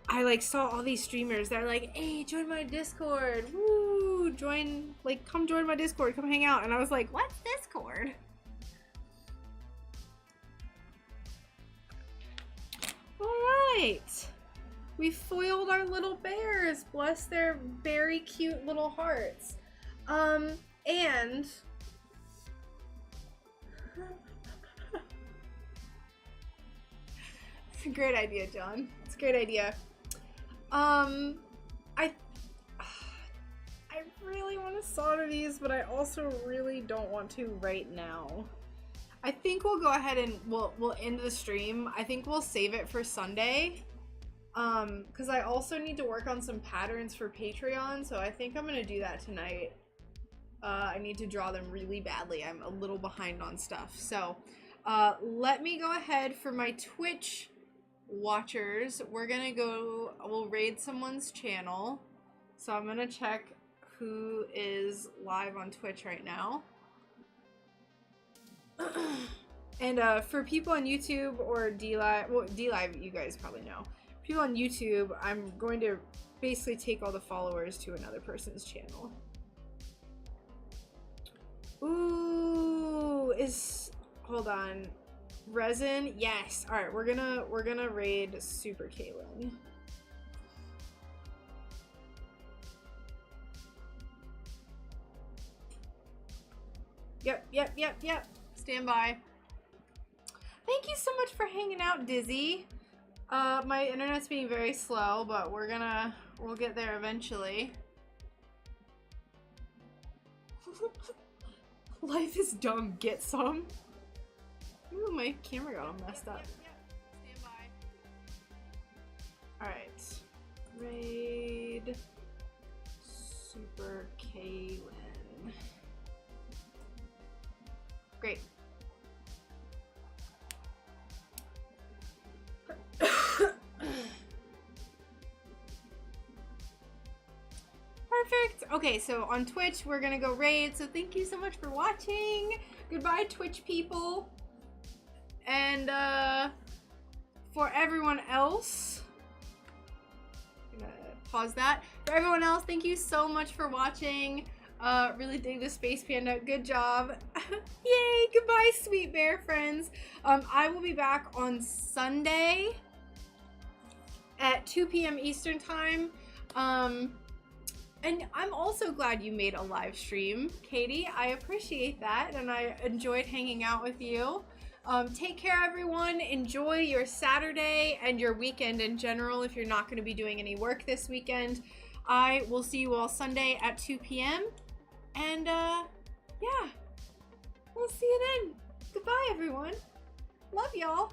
I like saw all these streamers that are like, hey, join my Discord. Woo, join, like, come join my Discord, come hang out. And I was like, what's Discord? All right. We foiled our little bears. Bless their very cute little hearts. And it's a great idea, John. It's a great idea. I really want to solder these, but I also really don't want to right now. I think we'll go ahead and we'll end the stream. I think we'll save it for Sunday. Because I also need to work on some patterns for Patreon, so I think I'm gonna do that tonight. I need to draw them really badly. I'm a little behind on stuff. So, let me go ahead for my Twitch watchers. We'll raid someone's channel. So I'm gonna check who is live on Twitch right now. And for people on YouTube or DLive, well, DLive you guys probably know. People on YouTube, I'm going to basically take all the followers to another person's channel. Ooh, hold on. Resin, yes. All right, we're gonna raid Super Kaylin. Yep. Stand by. Thank you so much for hanging out, Dizzy. My internet's being very slow, but we'll get there eventually. Life is dumb, get some. Ooh, my camera got all messed up. Stand by. Alright. Raid Super Kaylin. Great. Perfect. Okay, so on Twitch, we're gonna go raid. So thank you so much for watching. Goodbye, Twitch people. And for everyone else, I'm gonna pause that. For everyone else, thank you so much for watching. Really dig the Space Panda. Good job. Yay! Goodbye, sweet bear friends. I will be back on Sunday at 2 p.m. Eastern time. And I'm also glad you made a live stream, Katie. I appreciate that, and I enjoyed hanging out with you. Take care, everyone. Enjoy your Saturday and your weekend in general if you're not going to be doing any work this weekend. I will see you all Sunday at 2 p.m. And, yeah. We'll see you then. Goodbye, everyone. Love y'all.